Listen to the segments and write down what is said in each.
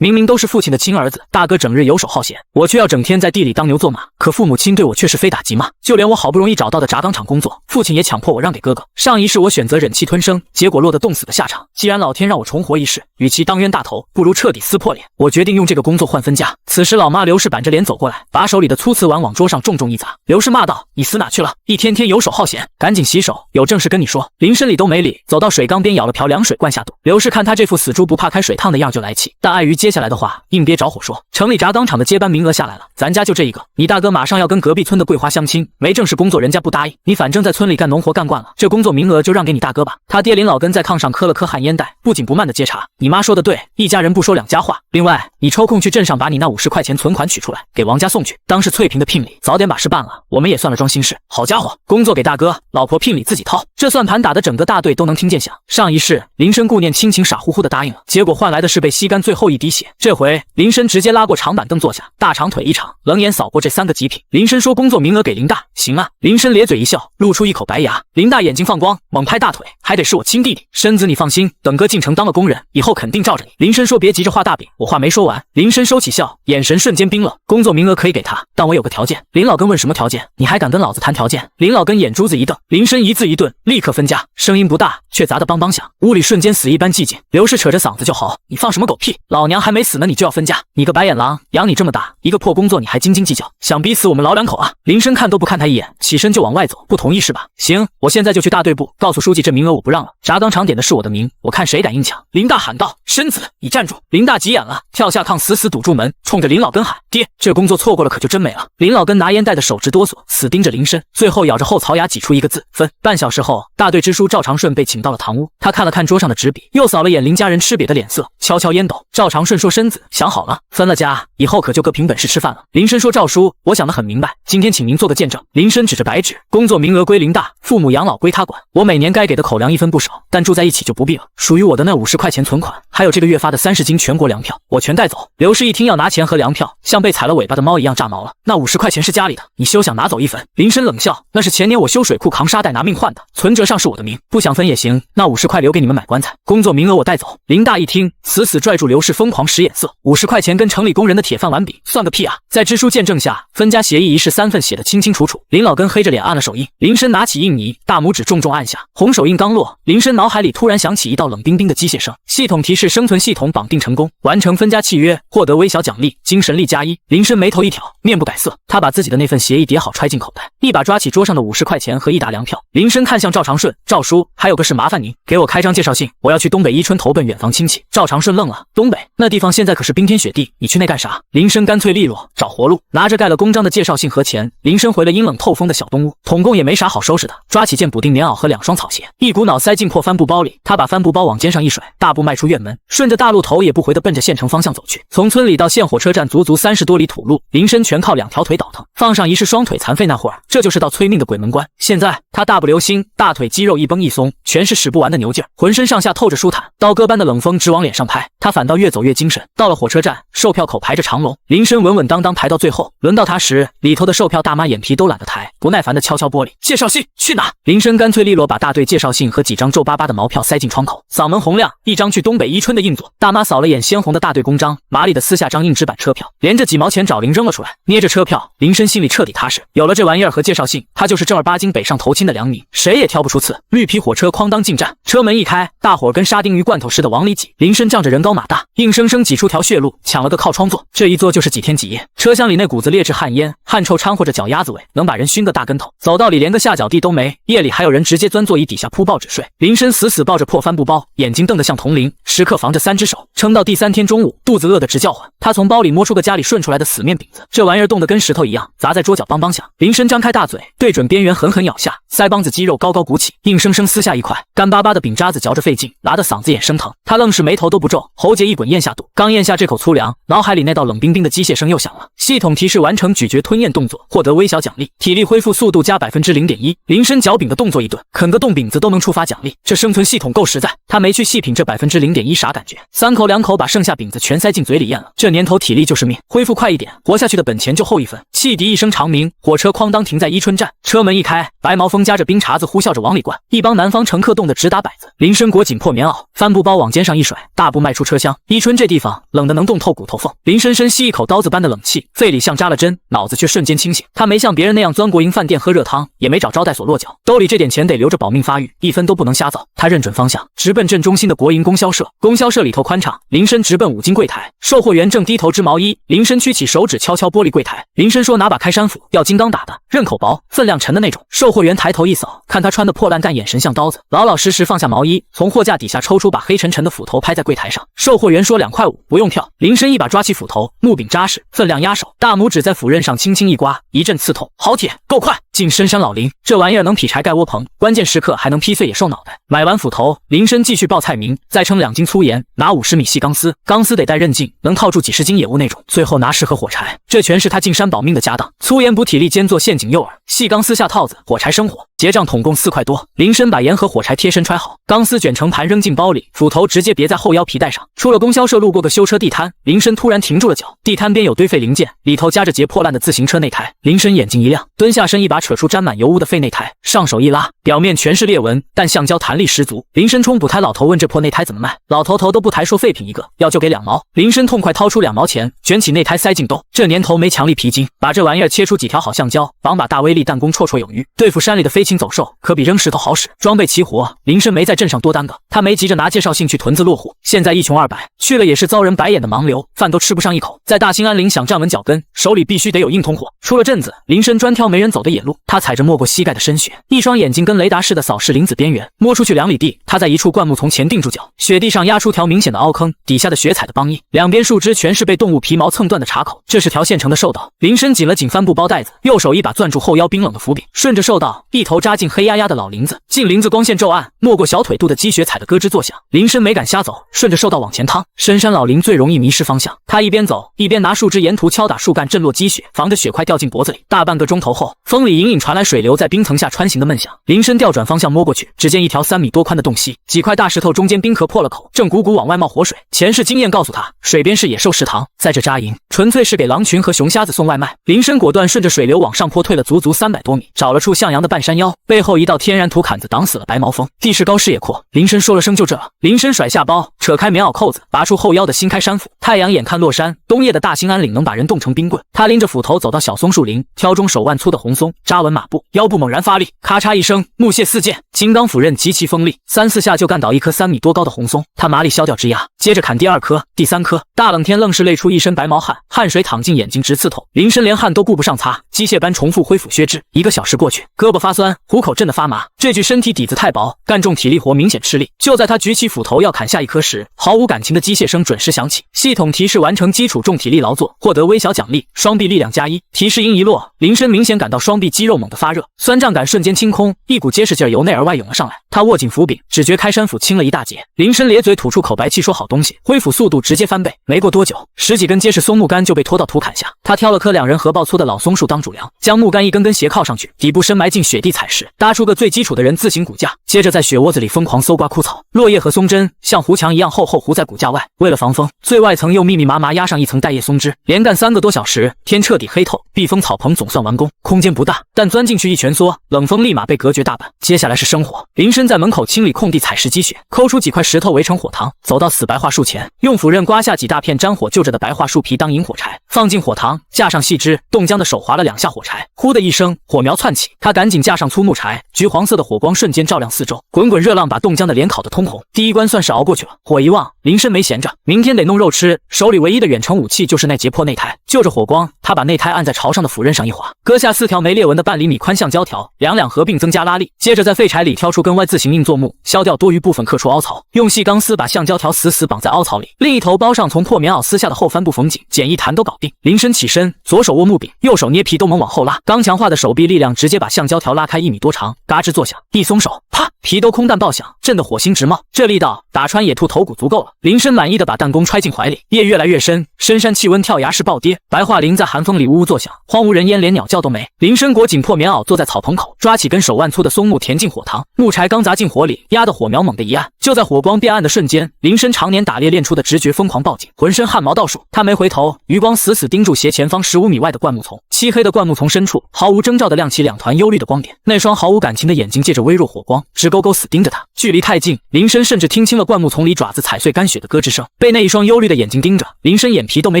明明都是父亲的亲儿子，大哥整日游手好闲，我却要整天在地里当牛做马，可父母亲对我却是非打即骂。就连我好不容易找到的轧钢厂工作，父亲也强迫我让给哥哥。上一世我选择忍气吞声，结果落得冻死的下场。既然老天让我重活一世，与其当冤大头，不如彻底撕破脸。我决定用这个工作换分家。此时老妈刘氏板着脸走过来，把手里的粗瓷碗往桌上重重一砸。刘氏骂道：“你死哪去了？一天天游手好闲，赶紧洗手，有正事跟你说。”林深理都没理，走到水缸边舀了瓢凉水灌下肚。刘氏看他这副死猪不怕开水烫的样就来气，但碍于接下来的话，硬憋着火说：“城里轧钢厂的接班名额下来了，咱家就这一个。你大哥马上要跟隔壁村的桂花相亲，没正式工作人家不答应。你反正在村里干农活干惯了，这工作名额就让给你大哥吧。”他爹林老根在炕上磕了磕旱烟袋，不紧不慢的接茬：“你妈说的对，一家人不说两家话。另外，你抽空去镇上把你那50块钱存款取出来，给王家送去，当是翠萍的聘礼，早点把事办了，我们也算了桩心事。好家伙，工作给大哥，老婆聘礼自己掏，这算盘打得整个大队都能听见响。”上一世林深顾念亲情，傻乎乎的答应了，结果换来的是被吸干最后一滴血。这回林深直接拉过长板凳坐下，大长腿一敞，冷眼扫过这3个极品。林深说：“工作名额给林大，行啊。”林深咧嘴一笑，露出一口白牙。林大眼睛放光，猛拍大腿：“还得是我亲弟弟，深子你放心，等哥进城当了工人，以后肯定罩着你。”林深说：“别急着画大饼，我话没说完。”林深收起笑，眼神瞬间冰冷。工作名额可以给他，但我有个条件。林老根问：“什么条件？你还敢跟老子谈条件？”林老根眼珠子一瞪，林深一字一顿：“立刻分家。”声音不大，却砸得梆梆响，屋里瞬间死一般寂静。刘氏扯着嗓子就嚎：“你放什么狗屁！老娘还没死呢，你就要分家？你个白眼狼，养你这么大，一个破工作你还斤斤计较，想逼死我们老两口啊！”林深看都不看他一眼，起身就往外走：“不同意是吧？行，我现在就去大队部告诉书记，这名额我不让了。轧钢厂点的是我的名，我看谁敢硬抢！”林大喊道：“深子，你站住！”林大急眼了，跳下炕，死死堵住门，冲着林老根喊：“爹，这工作错过了可就真没了。”林老根拿烟袋的手直哆嗦，死盯着林深，最后咬着后槽牙挤出一个字：分。半小时后，大队支书赵长顺被请到了堂屋，他看了看桌上的纸笔，又扫了眼林家人吃瘪的脸色，敲敲烟斗。赵长顺说：“深子，想好了，分了家以后可就各凭本事吃饭了。”林深说：“赵叔，我想得很明白，今天请您做个见证。”林深指着白纸：“工作名额归林大，父母养老归他管，我每年该给的口粮1分不少，但住在一起就不必了。属于我的那50块钱存款，还有这个月发的30斤全国粮票，我全带走。”刘氏一听要拿钱和粮票，像被踩了尾巴的猫一样炸毛了。“那50块钱是家里的，你休想拿走1分。”林深冷笑：“那是前年我修水库扛沙袋拿命换的，存折上是我的名，不想分也行，那50块留给你们买棺材，工作名额我带走。”林大一听，死死拽住刘氏，疯狂使眼色：“50块钱跟城里工人的铁饭碗比，算个屁啊！”在支书见证下，分家协议一式3份写得清清楚楚。林老根黑着脸按了手印，林深拿起印泥，大拇指重重按下，红手印刚落，林深脑海里突然响起一道冷冰冰的机械声：“系统提示，生存系统绑定成功，完成分家契约，获得微小奖励，精神力+1。”林深眉头一挑，面不改色，他把自己的那份协议叠好揣进口袋，一把抓起桌上的50块钱和1沓粮票。林深看向赵长顺：“赵叔，还有个事麻烦您，给我开张介绍信，我要去东北伊春投奔远房亲戚。”赵长顺愣了：“东北那地方现在可是冰天雪地，你去那干啥？”林深干脆利落：“找活路。”拿着盖了公章的介绍信和钱，林深回了阴冷透风的小东屋。统共也没啥好收拾的，抓起件补丁棉袄和2双草鞋，一股脑塞进破帆布包里。他把帆布包往肩上一甩，大步迈出院门，顺着大路头也不回地奔着县城方向走去。从村里到县火车站足足30多里土路，林深全靠2条腿倒腾，放上一世双腿残废那会儿，这就是道催命的鬼门关。现在他大不留心，大腿肌肉一绷一松，全是使不完的牛劲儿，浑身上下透着舒坦，刀割般的冷风直往脸上拍，他反倒越走越精神。到了火车站，售票口排着长龙，林深稳稳当当排到最后，轮到他时，里头的售票大妈眼皮都懒得抬，不耐烦地敲敲玻璃：“介绍信去哪？”林深干脆利落把大队介绍信和几张皱巴巴的毛票塞进窗口，嗓门洪亮：“一张去东北伊春的硬座。”大妈扫了眼鲜红的大队公章，麻利地撕下张硬纸板车票，连着几毛钱找零扔了出来。捏着车票，林深心里彻底踏实，有了这玩意儿和介绍信，他就是正儿八经北上投亲的良民，谁也挑不出刺。绿皮火车哐当进站，车门一开，大伙儿跟沙丁鱼罐头似的往里挤。林深仗着人高马大，硬生生挤出条血路，抢了个靠窗座。这一坐就是几天几夜，车厢里那股子劣质旱烟，汗臭掺和着脚丫子味，能把人熏个大跟头。走道里连个下脚地都没，夜里还有人直接钻座椅底下铺报纸睡。林深死死抱着破帆布包，眼睛瞪得像铜铃，时刻防着3只手。撑到第3天中午，肚子饿得直叫唤，他从包里摸出个家里顺出来的死面饼子，这玩意儿冻得跟石头一样，砸在桌角梆梆响。林深张开大嘴，对准边缘狠狠咬下，腮帮子肌肉高高鼓起，硬生生撕下一块干巴巴的饼渣子，嚼着费劲，拉得嗓子眼生疼。他愣是眉头都不皱，喉结一滚咽下肚。刚咽下这口粗粮，脑海里那道冷冰冰的机械声又响了：系统提示完成咀嚼吞咽动作，获得微小奖励，体力恢复速度加0.1%。林深嚼饼的动作一顿，啃个冻饼子都能触发奖励，这生存系统够实在。他没去细品这0.1%啥感觉，3口2口把剩下饼子全塞进嘴里咽了。这年头体力就是命，恢复快一点，活下去的本钱就厚1分。汽笛一声长鸣，火车哐当停在伊春站，车门一开，白毛风夹着冰碴子呼啸着往里灌，一帮南方乘客冻得直打摆子。林深裹紧破棉袄，帆布包往肩上一甩，大步迈出车厢。伊春这地方冷得能冻透骨头缝。林深深吸一口刀子般的冷气，肺里像扎了针，脑子却瞬间清醒。他没像别人那样钻国营饭店喝热汤，也没找招待所落脚，兜里这点钱得留着保命发育，一分都不能瞎造。他认准方向，直奔镇中心的国营供销社。供销社里头宽敞，林深直奔五金柜台，售货员正低头织毛衣。林深屈起手指敲敲玻璃柜台。林深说拿把开山斧，要金刚打的，刃口薄，分量沉的那种。售货员抬头一扫，看他穿的破烂干，眼神像刀子，老老实实放下毛衣，从货架底下抽出把黑沉沉的斧头拍在柜台上。售货员说2块5，不用跳。林深一把抓起斧头，木柄扎实，分量压手，大拇指在斧刃上轻轻一刮，一阵刺痛。好铁，够快！进深山老林，这玩意儿能劈柴盖窝棚，关键时刻还能劈碎野兽脑袋。买完斧头，林深继续报菜名，再称2斤粗盐，拿50米细钢丝，钢丝得带刃劲，能套住几10斤野物那种。最后拿10盒火柴，这全是他进山保命的家当。粗盐补体力，兼做陷阱诱饵；细钢丝下套子，火柴生火。结账统共4块多。林深把盐和火柴贴身揣好，钢丝卷成盘扔进包里，斧头直接别在后腰皮带上。出了供销社，路过个修车地摊，林深突然停住了脚。地摊边有堆废零件，里头夹着截破烂的自行车内胎。林深眼睛一亮，蹲下身一把扯出沾满油污的废内胎，上手一拉，表面全是裂纹，但橡胶弹力十足。林深冲补胎老头问这破内胎怎么卖，老头头都不抬，说废品一个，要就给2毛。林深痛快掏出2毛钱，卷起内胎塞进兜。这年头没强力皮筋，把这玩意儿切出几条好橡胶，绑把大威力弹弓绰绰有余，对付山里的飞禽走兽可比扔石头好使。装备齐活，林深没在镇上多耽搁，他没急着拿介绍信去屯子落户，现在一穷二白，去了也是遭人白眼的盲流，饭都吃不上一口。在大兴安岭想站稳脚跟，手里必须得有硬通货。出了镇子，林深专挑没人走的野路，他踩着没过膝盖的深雪，一双眼睛跟雷达似的扫视林子边缘，摸出去2里地，他在一处灌木丛前定住脚，雪地上压出条明显的凹坑，底下的雪踩的梆硬，两边树枝全是被动物皮毛蹭断的岔口，这是条现成的兽道。林深紧了紧帆布包带子，右手一把攥住后腰冰冷的斧柄，顺着兽道一头扎进黑压压的老林子。进林子光线骤暗，没过小腿肚的积雪踩得咯吱作响。林深没敢瞎走，顺着兽道往前趟。深山老林最容易迷失方向，他一边走一边拿树枝沿途敲打树干震落积雪，防着雪块掉进脖子里。大半个钟头后，风里隐隐传来水流在冰层下穿行的闷响。林深调转方向摸过去，只见一条3米多宽的洞隙，几块大石头中间冰壳破了口，正鼓鼓往外冒活水。前世经验告诉他，水边是野兽食堂，在这扎营纯粹是给狼群和熊瞎子送外卖。林深果断顺着水流往上坡退了足足300多米，找了处向阳的半山腰，背后一道天然土坎子挡死了白毛风。地势高视野阔，林深说了声就这了。林深甩下包，扯开棉袄扣子，拔出后腰的新开山斧。太阳眼看落山，冬夜的大兴安岭能把人冻成冰棍。他拎着斧头走到小松树林，挑中手腕粗的红松，扎稳马步，腰部猛然发力，咔嚓一声，木屑四溅，金刚斧刃极其锋利，3、4下就干倒一棵3米多高的红松。他麻利削掉枝桠，接着砍第2棵、第3棵。大冷天愣是累出一身白毛汗，汗水淌进眼睛直刺痛。林深连汗都顾不上擦，机械般重复恢复削脂。1个小时过去，胳膊发酸，虎口震得发麻。这具身体底子太薄，干重体力活明显吃力。就在他举起斧头要砍下一棵时，毫无感情的机械声准时响起，系统提示完成基础重体力劳作，获得微小奖励，双臂力量+1。提示音一落，林深明显感到双臂肌肉猛地发热，酸胀感瞬间清空，一股结实劲儿由内而外涌了上来。他握紧斧柄，只觉开山斧轻了一大截。林深咧嘴吐出口白气，说好东西，挥斧速度直接翻倍。没过多久，10几根结实松木杆就被拖到土坎下。他挑了棵2人合抱粗的老松树当主梁，将木杆一根根斜靠上去，底部深埋进雪地踩实，搭出个最基础的人字形骨架。接着在雪窝子里疯狂搜刮枯草、落叶和松针，像糊墙一样厚厚糊在骨架外。为了防风，最外层又密密麻麻压上一层带叶松枝。连干3个多小时，天彻底黑透，避风草棚总算完工。空间不大，但钻进去一蜷缩，冷风立马被隔绝大半。接下来是生火。林深在门口清理空地，踩实积雪，抠出几块石头围成火塘，走到死白桦树前，用斧刃刮下几大片沾火就着的白桦树皮当引火柴，放进火塘，架上细枝，冻僵的手划了2下火柴，呼的一声，火苗窜起。他赶紧架上粗木柴，橘黄色的火光瞬间照亮四周，滚滚热浪把冻僵的脸烤得通红。第一关算是熬过去了。火一旺，林深没闲着，明天得弄肉吃。手里唯一的远程武器就是那截破内胎，就着火光，他把内胎按在朝上的斧刃上一划，割下4条没裂纹的半厘米宽橡胶条，两两合并增加拉力。接着在废柴里挑出根 Y 字形硬座木，削掉多余部分，刻出凹槽，用细钢丝把橡胶条死死绑在凹槽里，另一头包上从破棉袄撕下的后帆布缝紧，简易弹都搞定。林深起身，左手握木柄，右手捏皮都猛往后拉，刚强化的手臂力量直接把橡胶条拉开1米多长，嘎吱作响，一松手，啪，皮都空弹爆响，震得火星直冒。这力道打穿野兔头骨足够了。林深满意的把弹弓揣进怀里。夜越来越深，深山气温跳崖式暴跌，白桦林在寒风里呜呜作响，荒无人烟，连鸟叫都没。林深裹紧紧破棉袄坐在草棚口，抓起根手腕粗的松木填进火塘，木柴刚砸进火里，压得火苗猛地一暗。就在火光变暗的瞬间，林深常年打猎练出的直觉疯狂报警，浑身汗毛倒竖。他没回头，余光死死盯住斜前方15米外的灌木丛。漆黑的灌木丛深处，毫无征兆地亮起2团幽绿的光点，那双毫无感情的眼睛借着微弱火光，直勾勾死盯着他。距离太近，林深甚至听清了灌木丛里爪子踩碎干雪的咯吱声。被那一双幽绿的眼睛盯着，林深眼皮都没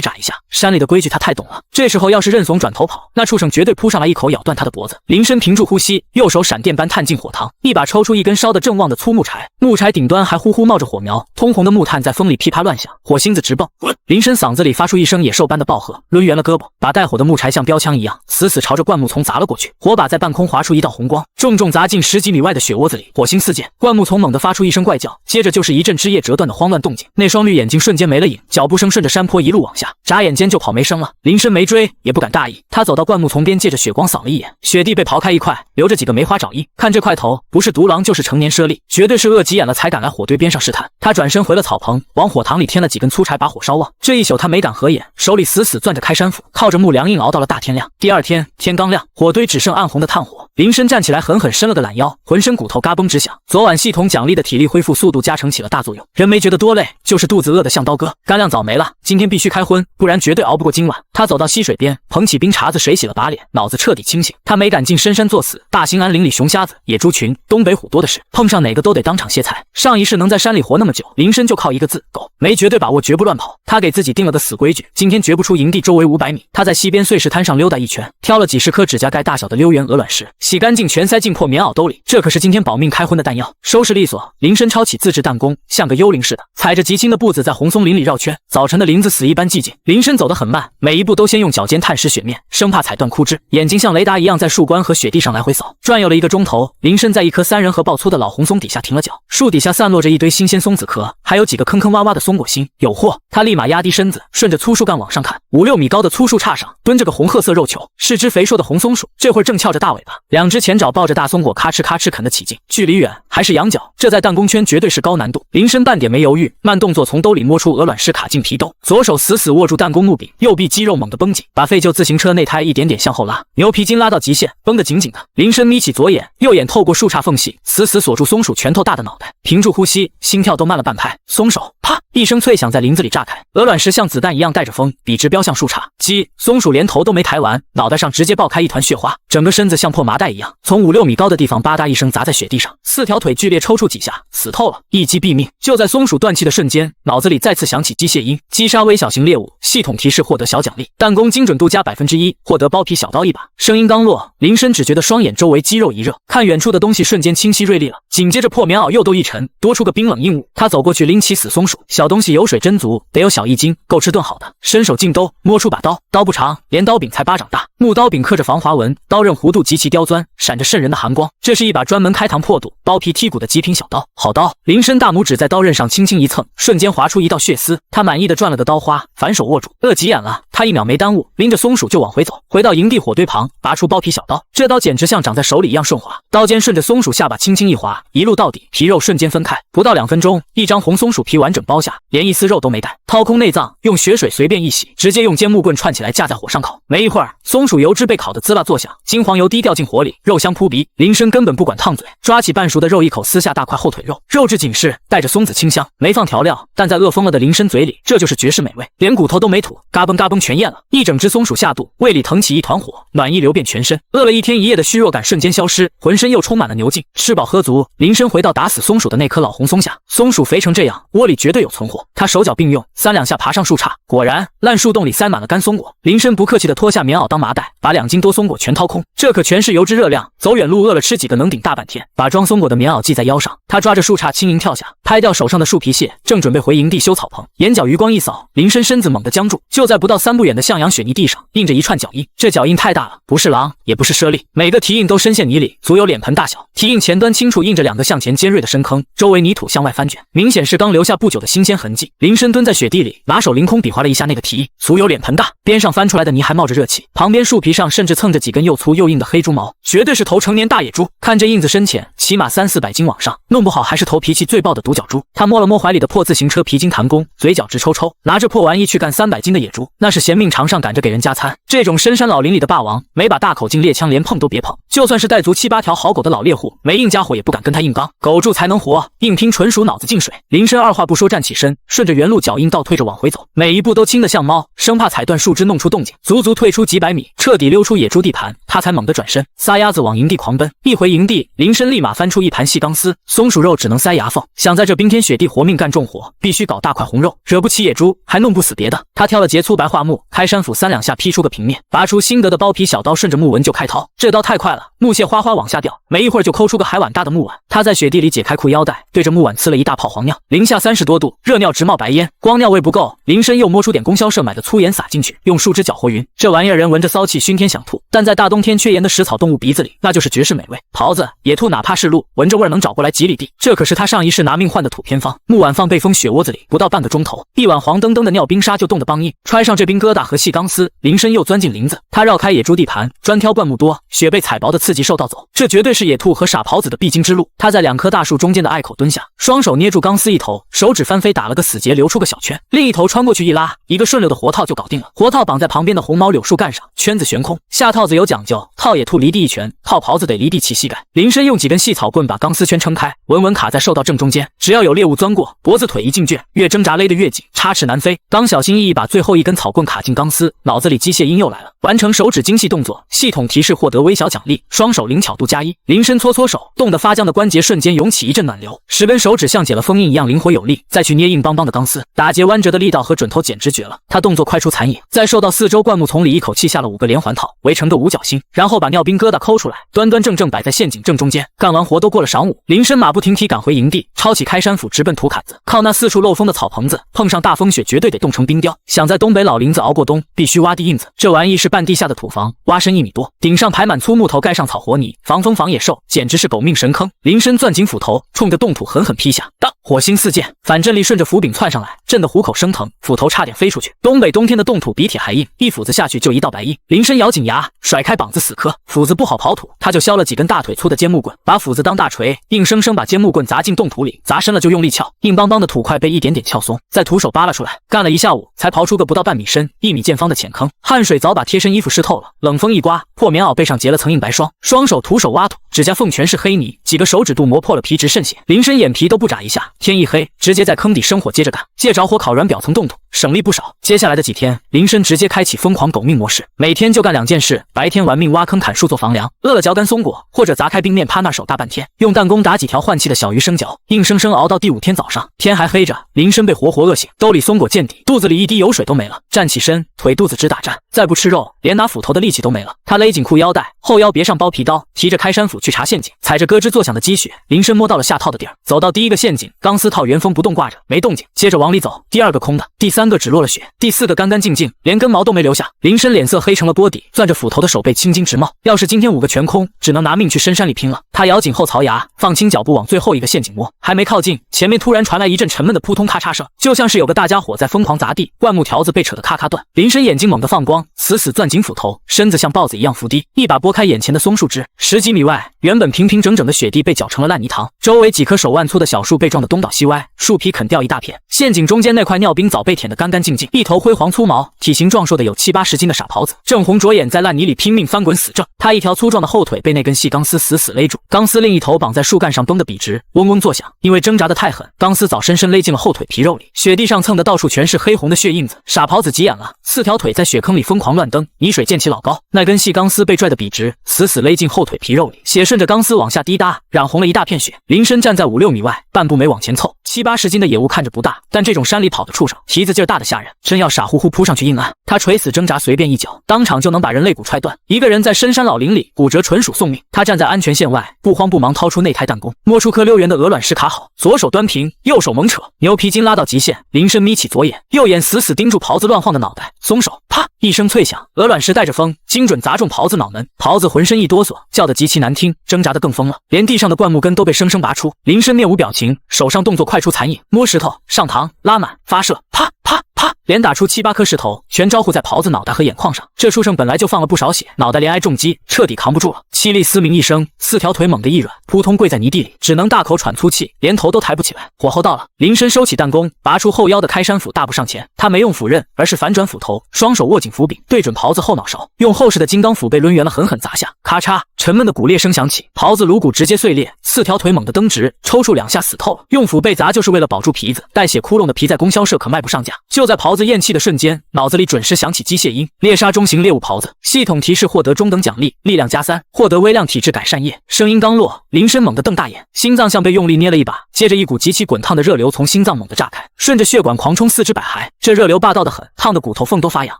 眨一下。山里的规矩他太懂了，这时候要是认怂转头跑，那畜生绝对扑上来一口咬断他的脖子。林深屏住呼吸，右手闪电般探进火塘，一把抽出一根烧得正旺的粗木柴，木柴顶端还呼呼冒着火苗，通红的木炭在风里噼啪乱响，火星子直蹦。林深嗓子里发出一声野兽般的暴喝，抡圆了胳膊，把带火的木柴像标枪一样死死朝着灌木丛砸了过去。火把在半空划出一道红光，重重砸进10几米外的雪窝子里，火星四溅。灌木丛猛地发出一声怪叫，接着就是一阵枝叶折断的慌乱动静。那双绿眼睛瞬间没了影，脚步声顺着山坡一路往下，眨眼间就跑没声了。林深没追，也不敢大意，他走到灌木丛边，借着血光扫了一眼，雪地被刨开一块，留着几个梅花爪印。看这块头，不是独狼就是成年猞猁，绝对是饿急眼了才敢来火堆边上试探。他转身回了草棚，往火塘里添了几根粗柴，把火烧旺。这一宿他没敢合眼，手里死死攥着开山斧，靠着木梁硬熬到了大天亮。第二天天刚亮，火堆只剩暗红的炭火。林深站起来，狠狠伸了个懒腰，浑身骨头嘎嘣直响。昨晚系统奖励的体力恢复速度加成起了大作用，人没觉得多累，就是肚子饿得像刀割。干粮早没了，今天必须开荤，不然绝对熬不过今晚。他走到溪水边，捧起冰碴子水洗了把脸，脑子彻底清醒。他没敢进深山作死，大兴安岭里熊瞎子、野猪群、东北虎多的是，碰上哪个都得当场歇菜。上一世能在山里活那么久，林深就靠一个字：狗。没绝对把握，绝不乱跑。他给自己定了个死规矩，今天绝不出营地周围500米。他在溪边碎石滩上溜达一圈，挑了几10颗指甲盖大小的溜圆鹅卵石，洗干净全塞进破棉袄兜里。这可是今天保命开荤的弹药。收拾利索，林深抄起自制弹弓，像个幽灵似的，踩着极轻的步子在红松林里绕圈。早晨的林子死一般寂静，林深走得很慢，每一步都先用脚尖探视雪面，生怕踩断枯枝。眼睛像雷达一样在树冠和雪地上来回扫。转悠了1个钟头，林深在一棵3人合抱粗的老红松底下停了脚。树底下散落着一堆新鲜松子壳，还有几个坑坑洼洼的松果心。有货！他立马压低身子，顺着粗树干往上看，5、6米高的粗树杈上蹲着个红褐色肉球，是只肥硕的红松鼠，这会儿正翘着大尾巴，2只前爪抱着大松果，咔哧咔哧啃得起劲。距离远还是仰角，这在弹弓圈绝对是高难度。林深半点没犹豫，慢动作从兜里摸出鹅卵石卡进皮兜，左手死死握住弹弓木柄，右臂肌肉猛地绷紧，把废旧自行车内胎一点点向后拉，牛皮筋拉到极限，绷得紧紧的。林深眯起左眼，右眼透过树杈缝隙，死死锁住松鼠拳头大的脑袋，屏住呼吸，心跳都慢了半拍。松手！啪！一声脆响在林子里炸开，鹅卵石像子弹一样带着风，笔直飙向树杈。鸡！松鼠连头都没抬完，脑袋上直接爆开一团血花，整个身子像破麻袋一样，从5、6米高的地方吧嗒一声砸在雪地上，4条腿剧烈抽搐几下，死透了，一击毙命。就在松鼠断气的瞬间，脑子里再次响起机械音：击杀微小型猎物，系统提示获得小奖励，弹弓精准度加1%，获得包皮小刀1把。声音刚落，林深只觉得双眼周围肌肉一热，看远处的东西瞬间清晰锐利了。紧接着破棉袄又都一沉，多出个冰冷硬物。他走过去拎起死松鼠，小东西油水真足，得有小1斤，够吃顿好的。伸手进兜，摸出把刀，刀不长，连刀柄才巴掌大，木刀柄刻着防滑纹，刀刃弧度极其刁钻，闪着渗人的寒光。这是一把专门开膛破肚、剥皮剔骨的极品小刀，好刀！林深大拇指在刀刃上轻轻一蹭，瞬间划出一道血丝。他满意的转了个刀花，反手握住，饿急眼了，他1秒没耽误，拎着松鼠就往回走，回到营地火堆旁，拔出剥皮小刀。这刀简直像长在手里一样顺滑，刀尖顺着松鼠下巴轻轻一划，一路到底，皮肉瞬间分开。不到2分钟，一张红松鼠皮完整剥下，连一丝肉都没带。掏空内脏，用血水随便一洗，直接用尖木棍串起来架在火上烤。没一会儿，松鼠油脂被烤得滋啦作响，金黄油滴掉进火里，肉香扑鼻。林深根本不管烫嘴，抓起半熟的肉一口撕下大块后腿肉，肉质紧实，带着松子清香，没放调料，但在饿疯了的林深嘴里，这就是绝世美味，连骨头都没吐，嘎嘣嘎嘣全咽了。一整只松鼠下肚，胃里腾起一团火，暖意流遍全身，饿了1天1夜的虚弱感瞬间消失，浑身又充满了牛劲。吃饱喝足，林深回到打死松鼠的那棵老红松下，松鼠肥成这样，窝里绝对有存货。他手脚并用，3、2下爬上树杈，果然烂树洞里塞满了干松果。林深不客气地脱下棉袄当麻袋，把2斤多松果全掏空，这可全是油脂热量，走远路饿了吃几个能顶大半天。把装松果的棉袄系在腰上，他抓着树杈轻盈跳下，拍掉手上的树皮屑，正准备回营地修草棚，眼角余光一扫，林深身子猛地僵住，就在不到3步远的向阳雪泥地上印着一串脚印。这脚印太大了，不是狼，也不是猞猁，每个蹄印都深陷泥里，足有脸盆大小。蹄印前端清楚印着2个向前尖锐的深坑，周围泥土向外翻卷，明显是刚留下不久的新鲜痕迹。林深蹲在雪地里，拿手凌空比划了一下那个蹄印，足有脸盆大，边上翻出来的泥还冒着热气，旁边树皮上甚至蹭着几根又粗又硬的黑猪毛，绝对是头成年大野猪。看这印子深浅，起码3、400斤往上，弄不好还是头脾气最暴的独角猪。他摸了摸怀里的破自行车皮筋弹弓，嘴角直抽抽，拿着破玩意去干300斤的野猪，那是嫌命常上赶着给人加餐。这种深山老林里的霸王，每把大口径猎枪连碰都别碰，就算是带足7、8条好狗的老猎户，没硬家伙也不敢跟他硬刚。苟住才能活，硬拼纯属脑子进水。林深二话不说站起身，顺着原路脚印倒退着往回走，每一步都轻得像猫，生怕踩断树枝弄出动静。足足退出几百米，彻底溜出野猪地盘，他才猛地转身，撒丫子往营地狂奔。一回营地，林深立马翻出一盘细钢丝，松鼠肉只能塞牙缝，想在这冰天雪地活命干重活，必须搞大块红肉，惹不起野猪，还弄不死别的。他挑了节粗白桦木，开山斧3、2下劈出个平面，拔出新得的包皮小刀，顺着木纹就开掏。这刀太快了，木屑哗哗往下掉，没一会儿就抠出个海碗大的木碗。他在雪地里解开裤腰带，对着木碗呲了一大泡黄尿，零下30多度，热尿直冒白烟，光尿味不够，林深又摸出点供销社买的粗盐撒进去，用树枝搅和匀。这玩意儿人闻着骚气熏天想吐，但在大冬天缺盐的食草动物鼻子里，那就是绝世美味。狍子、野兔哪怕是鹿，闻着味儿能找过来几里地，这可是他上一世拿命换的土偏方。木碗放被封雪窝子里，不到半个钟头，一碗黄澄澄的尿冰沙就冻得梆硬。揣上这冰疙瘩和细钢丝，林深又钻进林子，他绕开野猪地盘，专挑灌木多、雪被踩薄的刺激受道走。这绝对是野兔和傻狍子的必经之路。他在2棵大树中间的隘口蹲下，双手捏住钢丝一头，手指翻飞打了个死结，留出个小圈，另一头穿过去一拉，一个顺溜的活套就搞定了。活套绑在旁边的红毛柳树干上，圈子悬空。下套子有讲究，套野兔离地一拳，套狍子得离地起膝盖。林深用几根细草棍把钢丝圈撑开，稳稳卡在受道正中间，只要有猎物钻过，脖子腿一进圈，越挣扎勒得越紧，插翅难飞。刚小心翼翼把最后一根草棍卡进钢丝，脑子里机械音又来了，完成手指精细动作，系统提示获得微小奖励，双手灵巧度+1。林深搓搓手，冻得发僵的关节瞬间涌起一阵暖流，10根手指像解了封印一样灵活有力，再去捏硬邦邦的钢丝，打结弯折的力道和准头简直绝了。他动作快出残影，在受到4周灌木丛里一口气下了5个连环套，围成个五角星，然后把尿冰疙瘩抠出来，端端正正摆在陷阱正中间。干完活都过了晌午，林深马不停蹄赶回营地，抄起开山斧直奔土坎子。靠那4处漏风的草棚子，碰上大风雪绝对得冻成冰雕。想在东北老林子熬过冬，必须挖地印子。这玩意是半地下的土房，挖深1米多，顶上排满粗木头，盖上草和泥，防风防野兽，简直是狗命神坑。林深攥紧斧头，冲着冻土狠狠劈下，当，火星四溅，反震力顺着斧柄窜上来，震得虎口生疼，斧头差点飞出去。东北冬天的冻土比铁还硬，一斧子下去就一道白印。林深咬紧牙，甩开膀子死磕，斧子不好刨土，他就削了几根大腿粗的尖木棍，把斧子当大锤，硬生生把尖木棍砸进冻土里，砸深了就用力撬，硬邦邦的土块被一点点撬松，再徒手扒拉出来，干了一下午才刨出个不到半米深、1米见方的浅坑。汗水早把贴身衣服湿透了，冷风一刮，破棉袄背上结了层硬白霜，双手徒手挖土，指甲缝全是黑泥，几个手指肚磨破了皮直渗血。林深眼皮都不眨一下，天一黑直接在坑底生火接着干，借着火烤软表层冻土，省力不少。接下来的几天，林深直接开启疯狂狗命模式，每天就干2件事：白天玩命挖坑砍树做房梁，饿了嚼干松果，或者砸开冰面趴那守大半天，用弹弓打几条换气的小鱼生嚼，硬生生熬到第5天早上，天还黑着，林深被活活饿醒，兜里松果见底，肚子里一滴油水都没了，站起身，腿肚子直打颤，再不吃肉，连拿斧头的力气都没了。他勒紧裤腰带，后腰别上包皮刀，提着开山斧去查陷阱，踩着咯吱作响的积雪，林深摸到了下套的地儿，走到第1个陷阱，钢丝套原封不动挂着，没动静，接着往里走，第2个空的，第3个只落了雪，第4个干干净净，连根毛都没留下。林深脸色黑成了锅底，攥着斧头的手背青筋直冒，要是今天5个全空，只能拿命去深山里拼了。他咬紧后槽牙，放轻脚步往最后1个陷阱摸，还没靠近，前面突然传来一阵沉闷的扑通咔嚓声，就像是有个大家伙在疯狂砸地，灌木条子被扯得咔咔断。林深眼睛猛地放光，死死攥紧斧头，身子像豹子一样伏低，一把拨开眼前的松树枝。10几米外，原本平平整整的雪地被搅成了烂泥塘，周围几棵手腕粗的小树被撞得东倒西歪，树皮啃掉一大片。陷阱中间那块尿冰早被舔得干干净净，一头灰黄粗毛、体型壮硕的有7、80斤的傻狍子，正红着眼在烂泥里拼命翻滚死挣。他一条粗壮的后腿被那根细钢丝死死勒住，钢丝另一头绑在树干上绷得笔直，嗡嗡作响。因为挣扎得太狠，钢丝早深深勒进了后腿皮肉里，雪地上蹭的到处全是黑红的血印子。傻狍子急眼了，4条腿在雪坑里疯狂乱蹬，泥水溅起老高。那根细钢丝被拽得笔直，死死勒进后腿皮肉里，血顺着钢丝往下滴答，染红了一大片雪。林深站在5、6米外，半步没往前凑。7、80斤的野物看着不大，但这种山里跑的畜生，蹄子劲儿大的吓人，真要傻乎乎扑上去硬按，他垂死挣扎，随便一脚，当场就能把人肋骨踹断。一个人在深山老林里骨折纯属送命。他站在安全线外，不慌不忙掏出内胎弹弓，摸出颗6元的鹅卵石卡好，左手端平，右手猛扯，牛皮筋拉到极限。林深眯起左眼，右眼死死盯住狍子乱晃的脑袋，松手，啪一声脆响，鹅卵石带着风，精准砸中狍子脑门。狍子浑身一哆嗦，叫得极其难听，挣扎得更疯了，连地上的灌木根都被生生拔出。林深面无表情，手上动作快出残影，摸石头，上膛，拉满，发射，啪啪啪连打出7、8颗石头，全招呼在狍子脑袋和眼眶上。这畜生本来就放了不少血，脑袋连挨重击，彻底扛不住了。凄厉嘶鸣一声，4条腿猛地一软，扑通跪在泥地里，只能大口喘粗气，连头都抬不起来。火候到了，林深收起弹弓，拔出后腰的开山斧，大步上前。他没用斧刃，而是反转斧头，双手握紧斧柄，对准狍子后脑勺，用厚实的金刚斧被抡圆了狠狠砸下。咔嚓，沉闷的骨裂声响起，狍子颅骨直接碎裂，4条腿猛地蹬直，抽搐2下死透了。用斧被砸就是为了保住皮子，带血窟窿的皮在供销社可卖不上价。就在狍子咽气的瞬间，脑子里准时响起机械音：猎杀中型猎物狍子，系统提示获得中等奖励，力量加3，获得微量体质改善液。声音刚落，林深猛地瞪大眼，心脏像被用力捏了一把，接着一股极其滚烫的热流从心脏猛地炸开，顺着血管狂冲4肢百骸。这热流霸道得很，烫得骨头缝都发痒。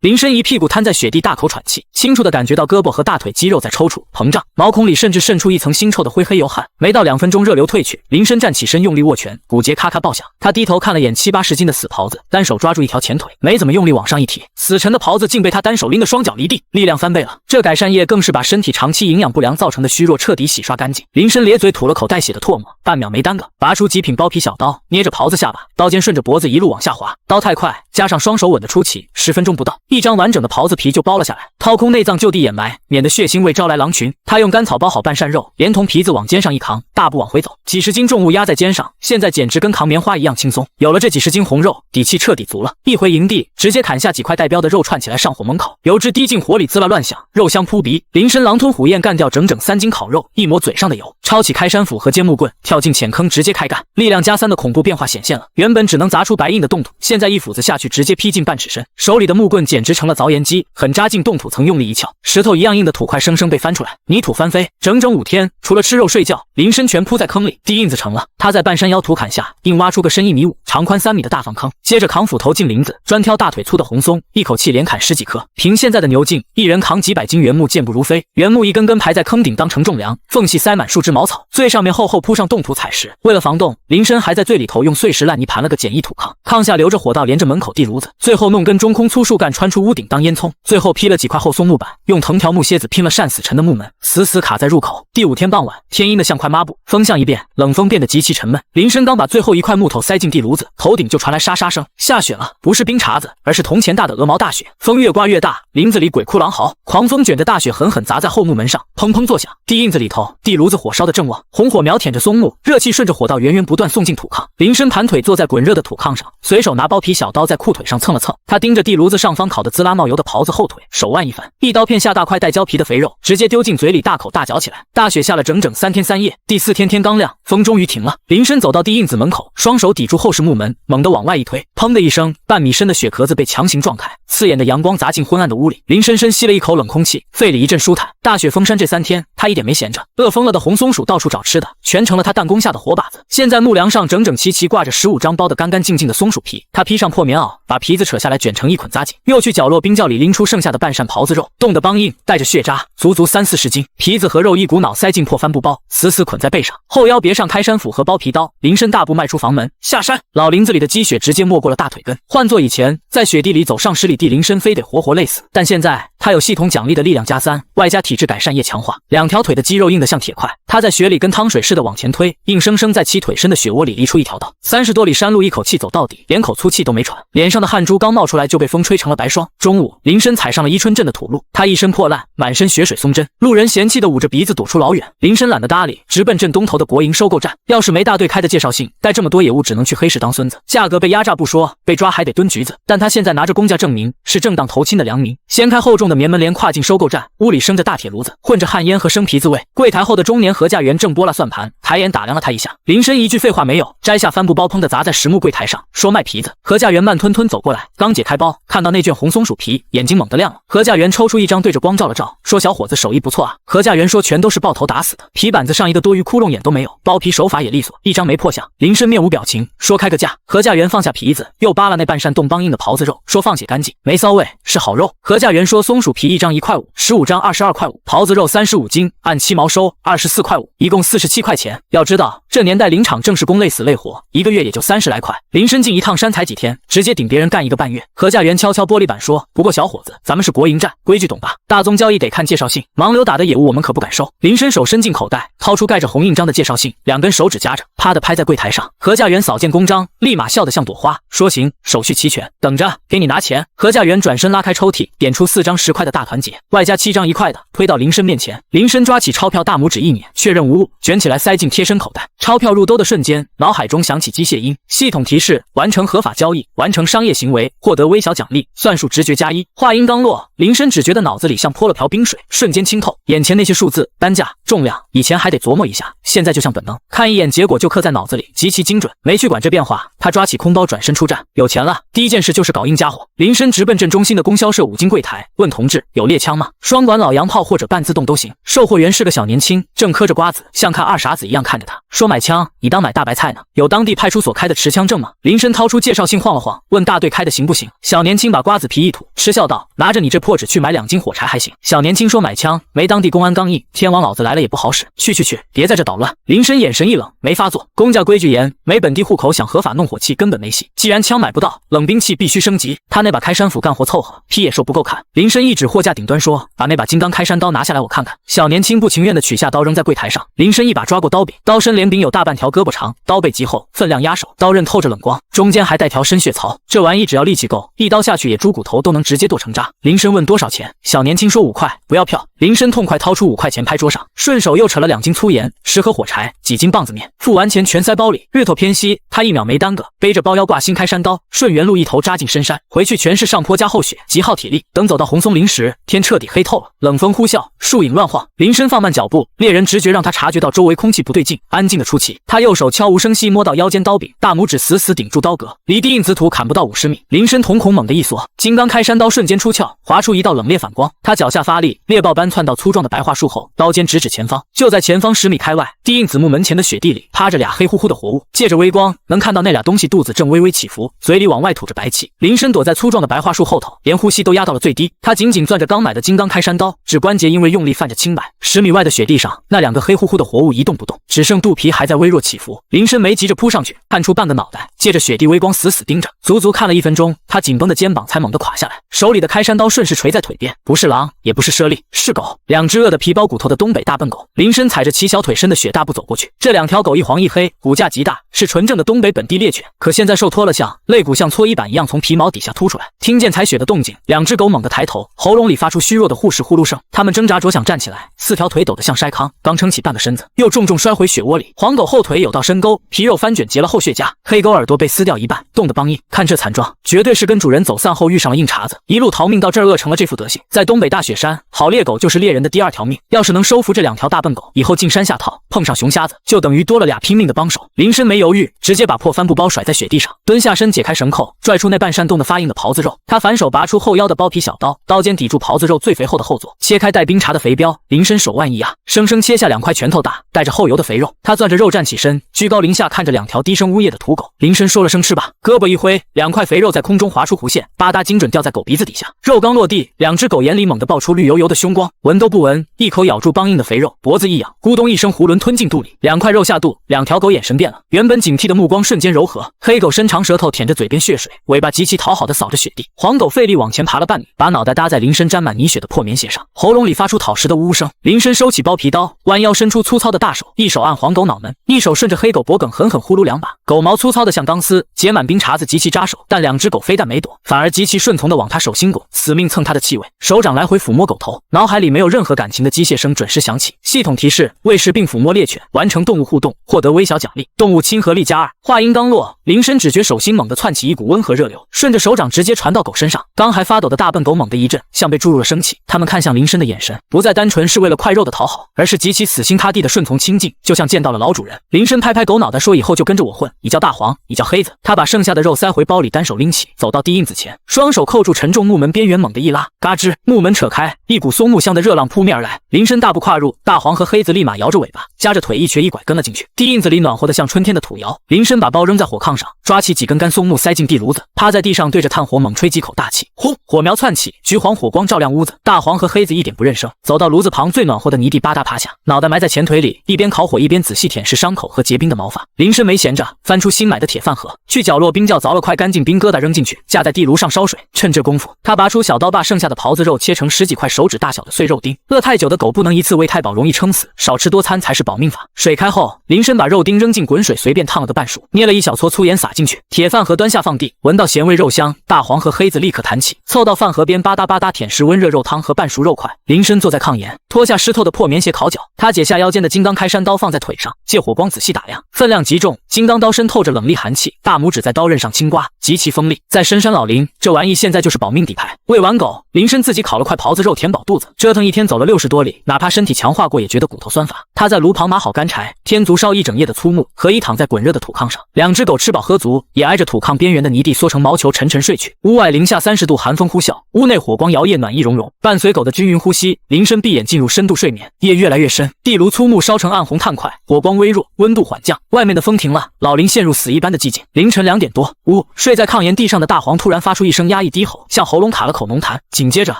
林深一屁股瘫在雪地，大口喘气，清楚地感觉到胳膊和大腿肌肉在抽搐膨胀，毛孔里甚至渗出一层腥臭的灰黑油汗。没到2分钟，热流退去，林深站起身，用力握拳，骨节咔咔爆响。他低头看了眼7、80斤的死狍子，单手抓住一条前腿，没怎么用力往上一提，死沉的狍子竟被他单手拎得双脚离地，力量翻倍了。这改善液更是把身体长期营养不良造成的虚弱彻底洗刷干净。林深咧嘴吐了口带血的唾沫，半秒没耽搁，拔出极品包皮小刀，捏着狍子下巴，刀尖顺着脖子一路往下滑。刀太快，加上双手稳得出奇，10分钟不到，一张完整的狍子皮就剥了下来，掏空内脏就地掩埋，免得血腥味招来狼群。他用干草包好半扇肉，连同皮子往肩上一扛，大步往回走。几十斤重物压在肩上，现在简直跟扛棉花一样轻松。有了这几十斤红肉，底气彻底足了。一回营地，直接砍下几块带标的肉串起来上火焖烤，油脂滴进火里滋啦乱响，肉香扑鼻。林深狼吞虎咽干掉整整3斤烤肉，一抹嘴上的油，抄起开山斧和尖木棍，跳进浅坑直接开干。力量加3的恐怖变化显现了，原本只能砸出白印的冻土，现在一斧子下去直接劈进半尺深，手里的木棍简直成了凿岩机，狠扎进冻土层用力一撬，石头一样硬的土块生生被翻出来，泥土翻飞。整整5天，除了吃肉睡觉，林深全扑在坑里，地印子成了。他在半山腰土坎下硬挖出个深1.5米，长宽3米的大方坑，接着扛斧头进林子，专挑大腿粗的红松，一口气连砍10几棵。凭现在的牛劲，一人扛几百斤原木健步如飞。原木一根根排在坑顶当成重梁，缝隙塞满树枝茅草，最上面厚厚铺上冻土踩石。为了防冻，林深还在最里头用碎石烂泥盘了个简易土炕，炕下留着火道连着门口地炉子，最后弄根中空粗树干穿出屋顶当烟囱，最后劈了几块厚松木板，用藤条木楔子拼了扇死沉的木门，死死卡在入口。第5天傍晚，天阴得像块抹布，风向一变，冷风变得极其沉闷。林深刚把最后一块木头塞进地炉子，头顶就传来沙沙声，下雪了，不是冰碴子，而是铜钱大的鹅毛大雪。风越刮越大，林子里鬼哭狼嚎，狂风卷着大雪狠狠砸在后木门上，砰砰作响。地印子里头，地炉子火烧得正旺，红火苗舔着松木，热气顺着火道源源不断送进土炕。林深盘腿坐在滚热的土炕上，随手拿包皮小刀在裤腿上蹭了蹭。他盯着地炉子上方烤得滋啦冒油的狍子后腿，手腕一翻，一刀片下大块带胶皮的肥肉，直接丢进嘴里，大口大嚼起来。大雪下了整整3天3夜，第4天天刚亮，风终于停了。林深走到地印子门口，双手抵住厚实木门，猛地往外一推，砰的一声，半米深的雪壳子被强行撞开，刺眼的阳光砸进昏暗的屋里。林深深吸了一口冷空气，肺里一阵舒坦。大雪封山这3天，他一点没闲着，饿疯了的红松鼠到处找吃的，全成了他弹弓下的活靶子。现在木梁上整整齐齐挂着15张包得干干净净的松鼠皮，他披上破棉袄，把皮子扯下来卷成一捆扎紧，又去角落冰窖里拎出剩下的半扇狍子肉，冻得梆硬，带着血渣，足足30、40斤。皮子和肉一股脑塞进破帆布包，死死捆在背上，后腰别上开山斧和包皮刀。林深大步迈出房门，下山。老林子里的积雪直接没过了大腿根，换做以前，在雪地里走上10里地，林深非得活活累死。但现在他有系统奖励的力量加3，外加体质改善液强化，2条腿的肌肉硬得像铁块。他在雪里跟汤水似的往前推，硬生生在其腿深的雪窝里犁出一条道。30多里山路一口气走到底，连口粗气都没喘，脸上的汗珠刚冒出来就被风吹成了白霜。中午，林深踩上了伊春镇的土路，他一身破烂，满身血水松针，路人嫌弃的捂着鼻子躲出老远。林深懒得搭理，直奔镇东头的国营收购站。要是没大队开的介绍信，带这么多野物只能去黑市当孙子，价格被压榨不说，被抓还得蹲局子。但他现在拿着公家证明，是正当投亲的良民。掀开厚重的棉门帘，跨进收购站，屋里生着大铁炉子，混着旱烟和生皮子味。柜台后的中年何家园正拨拉算盘，抬眼打量了他一下。林深一句废话没有，摘下帆布包，砰地砸在实木柜台上，说卖皮子。何家园慢吞吞走过来，刚解开包，看到那卷红松鼠皮，眼睛猛地亮了。何家园抽出一张对着光照了照，说小伙子手艺不错啊。何家园说全都是爆头打死的，皮板子上一个多余窟窿眼都没有，包皮手法也利索，一张没破相。林深面无表情，说开个价。何家园放下皮子，又扒拉那半扇冻梆硬的狍子肉，说放血干净，没骚味，是好肉。何家园说松鼠皮1张1块5，15张22块5，狍子肉35斤，按7毛收24块5，一共47块钱。要知道这年代林场正是工累死累活，一个月也就30来块。林深进一趟山才几天，直接顶别人干1个半月。何家园敲敲玻璃板说，不过小伙子，咱们是国营站，规矩懂吧？大宗交易得看介绍信，盲流打的野物我们可不敢收。林深手伸进口袋，掏出盖着红印章的介绍信，2根手指夹着，啪的拍在柜台上。何家元扫见公章，立马笑得像朵花，说行，手续齐全，等着给你拿钱。何家元转身拉开抽屉，点出4张10块的大团结，外加7张1块的，推到林深面前。林深抓起钞票，大拇指一捻，确认无误，卷起来塞进贴身口袋。钞票入兜的瞬间，脑海中响起机械音，系统提示：完成合法交易，完成商业行为，获得微小奖励，算术直觉+1。话音刚落，林深只觉得脑子里像泼了瓢冰水，瞬间清透。眼前那些数字、单价、重量，以前还得琢磨一下，现在就像本能，看一眼结果就刻在脑子里，极其精准。没去管这变化，他抓起空包转身出站。有钱了，第一件事就是搞硬家伙。林深直奔镇中心的供销社5金柜台，问同志有猎枪吗？双管老洋炮或者半自动都行。售货员是个小年轻，正嗑着瓜子，像看二傻子一样看着他，说买枪，你当买大白菜呢？有当地派出所开的持枪证吗？林深掏出介绍信晃了晃，问大队开的行不行？小年轻把瓜子皮一吐，嗤笑道：拿着你这破纸去买2斤火柴还行。小年轻说买枪没当地公安刚硬，天王老子来了也不好使。去，别在这捣乱。林深眼神一冷，没发作。公家规矩严，没本地户口想合法弄火器根本没戏。既然枪买不到，冷兵器必须升级。他那把开山斧干活凑合，劈野兽不够砍。林深一指货架顶端说：把那把金刚开山刀拿下来我看看。小年轻不情愿地取下刀扔在柜台上。林深一把抓过刀柄，刀身连柄有大半条胳膊长，刀背极厚，分量压手，刀刃透着冷光，中间还带条深血槽。这玩意只要力气够，一刀下去野猪骨头都能直接剁成渣。林深问多少钱，小年轻说5块，不要票。林深痛快掏出5块钱拍桌上，顺手又扯了2斤粗盐、10盒火柴、几斤棒子面，付完钱全塞包里。日头偏西，他1秒没耽搁，背着包腰挂新开山刀，顺原路一头扎进深山。回去全是上坡加后雪，极耗体力。等走到红松林时，天彻底黑透了，冷风呼啸，树影乱晃。林深放慢脚步，猎人直觉让他察觉到周围空气不对劲，安静的出奇。他右手悄无声息摸到腰间刀柄，大拇指死死顶住刀格，离地印子土砍不到50米。林深瞳孔猛地一缩，金刚开山刀瞬间出鞘，划出一道冷冽反光。他脚下发力，猎豹般窜到粗壮的白桦树后，刀尖直指前方。就在前方10米开外，地印子木门前的雪地里趴着俩黑乎乎的活物，借着微光能看到那俩东西肚子正微微起伏，嘴里往外吐着白气。林深躲在粗壮的白桦树后头，连呼吸都压到了最低。他紧紧攥着刚买的金刚开山刀，指关节因为用力泛着青白。10米外的雪地上，那2个黑乎乎的活物一动不动，只剩肚皮还在微弱起伏。林深没急着扑上去，探出半个脑袋，借着雪地微光死死盯着，足足看了1分钟，他紧绷的肩膀才猛地垮下来，手里的开山刀顺势垂在腿边。不是狼，也不是猞猁，是狗，2只饿得皮包骨头的东北大笨狗。林深踩着齐小腿深的雪大步走过去，这2条狗一黄一黑，骨架极大，是纯正的东北本地猎犬，可现在受脱了相，肋骨像搓衣板一样从皮毛底下凸出来。听见踩雪的动静，2只狗猛地抬头，喉咙里发出虚弱的护士呼噜声。它们挣扎着想站起来，4条腿抖得像筛糠，刚撑起半个身子，又重重摔回雪窝里。黄狗后腿有道深沟，皮肉翻卷结了后血架，黑狗耳朵被撕掉一半，冻得梆硬。看这惨状，绝对是跟主人走散后遇上了硬茬子，一路逃命到这儿饿成了这副德行。在东北大雪山，好猎狗就是猎人的第2条命。要是能收服这2条大笨狗，以后进山下套，碰上熊瞎子，就等于多了俩拼命的帮手。林深没犹豫，直接把破帆布包甩在雪地上，蹲下身解开绳扣，拽出那半扇冻得发硬的狍子肉。他反手拔出后腰的包皮小刀，刀尖抵住狍子肉最肥厚的后座，切开带冰碴的肥膘。林深手腕一压，生生切下2块拳头大、带着厚油的肥肉。他攥着肉站起身，居高临下看着2条低声呜咽的土狗。林深说了声吃吧，胳膊一挥，2块肥肉在空中划出弧线，吧嗒精准掉在狗鼻子底下。肉刚落地，2只狗眼里猛地爆出绿油油的凶光，闻都不闻，一口咬住梆硬的肥肉，脖子一仰，咕咚一声囫囵吞进肚里。2块肉下肚，2条狗眼神变了，原本警惕的目光瞬间柔和。黑狗伸长舌头舔着嘴边血水，尾巴极其讨好的扫着雪地。黄狗费力往前爬了半米，把脑袋搭在林深沾满泥雪的破棉鞋上，喉咙里发出讨食的呜呜声。林深收起包皮刀，弯腰伸出粗糙的大手，一手按黄狗脑门，一手顺着黑狗脖梗狠狠呼噜2把。狗毛粗糙的像钢丝，结满冰碴子，极其扎手。但2只狗非但没躲，反而极其顺从的往他手心拱，死命蹭他的气味。手掌来回抚摸狗头，脑海里没有任何感情的机械声准时响起。系统提示：喂食并抚摸猎犬，完成动物互动，获得微小奖励，动物亲和力+2。话音刚落，林深只觉手心猛地窜起一股温和热流，顺着手掌直接传到狗身上。刚还发抖的大笨狗猛地一震，像被注入了生气。他们看向林深的眼神，不再单纯是为了块肉的讨好，而是极其死心塌地的顺从亲近，就像见到了老主人。林深拍拍狗脑袋说：以后就跟着我混，你叫大黄，你叫黑子。他把剩下的肉塞回包里，单手拎起，走到地印子前，双手扣住沉重木门边缘，猛地一拉，嘎吱，木门扯开，一股松木香的热浪扑面而来。林深大步跨入，大黄和黑子立马摇着尾巴，夹着腿一瘸一拐跟了进去。地印子里暖和的像春天的土窑。林深把包扔在火炕上，抓起几根干松木塞进地炉子，趴在地上对着炭火猛吹几口大气，呼，火苗窜起，橘黄火光照亮屋子。大黄和黑子一点不认生，走到炉子旁最暖和的泥地，吧嗒趴下，脑袋埋在前腿里，一边烤火一边仔细舔舐伤口和结冰的毛发。林深没闲着，翻出新买的铁饭盒，去角落冰窖凿了块干净冰疙瘩扔进去，架在地炉上烧水。趁这功夫，他拔出小刀，把剩下的狍子肉切成成10几块手指大小的碎肉丁。饿太久的狗不能一次喂太饱，容易撑死，少吃多餐才是保命法。水开后，林深把肉丁扔进滚水，随便烫了个半熟，捏了一小撮粗盐撒进去，铁饭盒端下放地，闻到咸味肉香，大黄和黑子立刻弹起，凑到饭盒边吧嗒吧嗒舔食温热肉汤和半熟肉块。林深坐在炕沿，脱下湿透的破棉鞋烤脚，他解下腰间的金刚开山刀放在腿上，借火光仔细打量，分量极重，金刚刀身透着冷厉寒气，大拇指在刀刃上轻刮，极其锋利。在深山老林，这玩意现在就是保命底牌。喂完狗，林深自己烤了块狍子肉填饱肚子，折腾一天走了60多里，哪怕身体强化过也觉得骨头酸乏。他在炉旁码好干柴，添足烧一整夜的粗木，何以躺在滚热的土炕上。两只狗吃饱喝足，也挨着土炕边缘的泥地缩成毛球沉沉睡去。屋外零下30度，寒风呼啸，屋内火光摇曳，暖意融融。伴随狗的均匀呼吸，林深闭眼进入深度睡眠。夜越来越深，地炉粗木烧成暗红炭块，火光微弱，温度缓降。外面的风停了，老林陷入死一般的寂静。凌晨2点多，睡在炕沿地上的大黄突然发出一声压抑低吼，向喉咙卡了口浓痰。紧接着，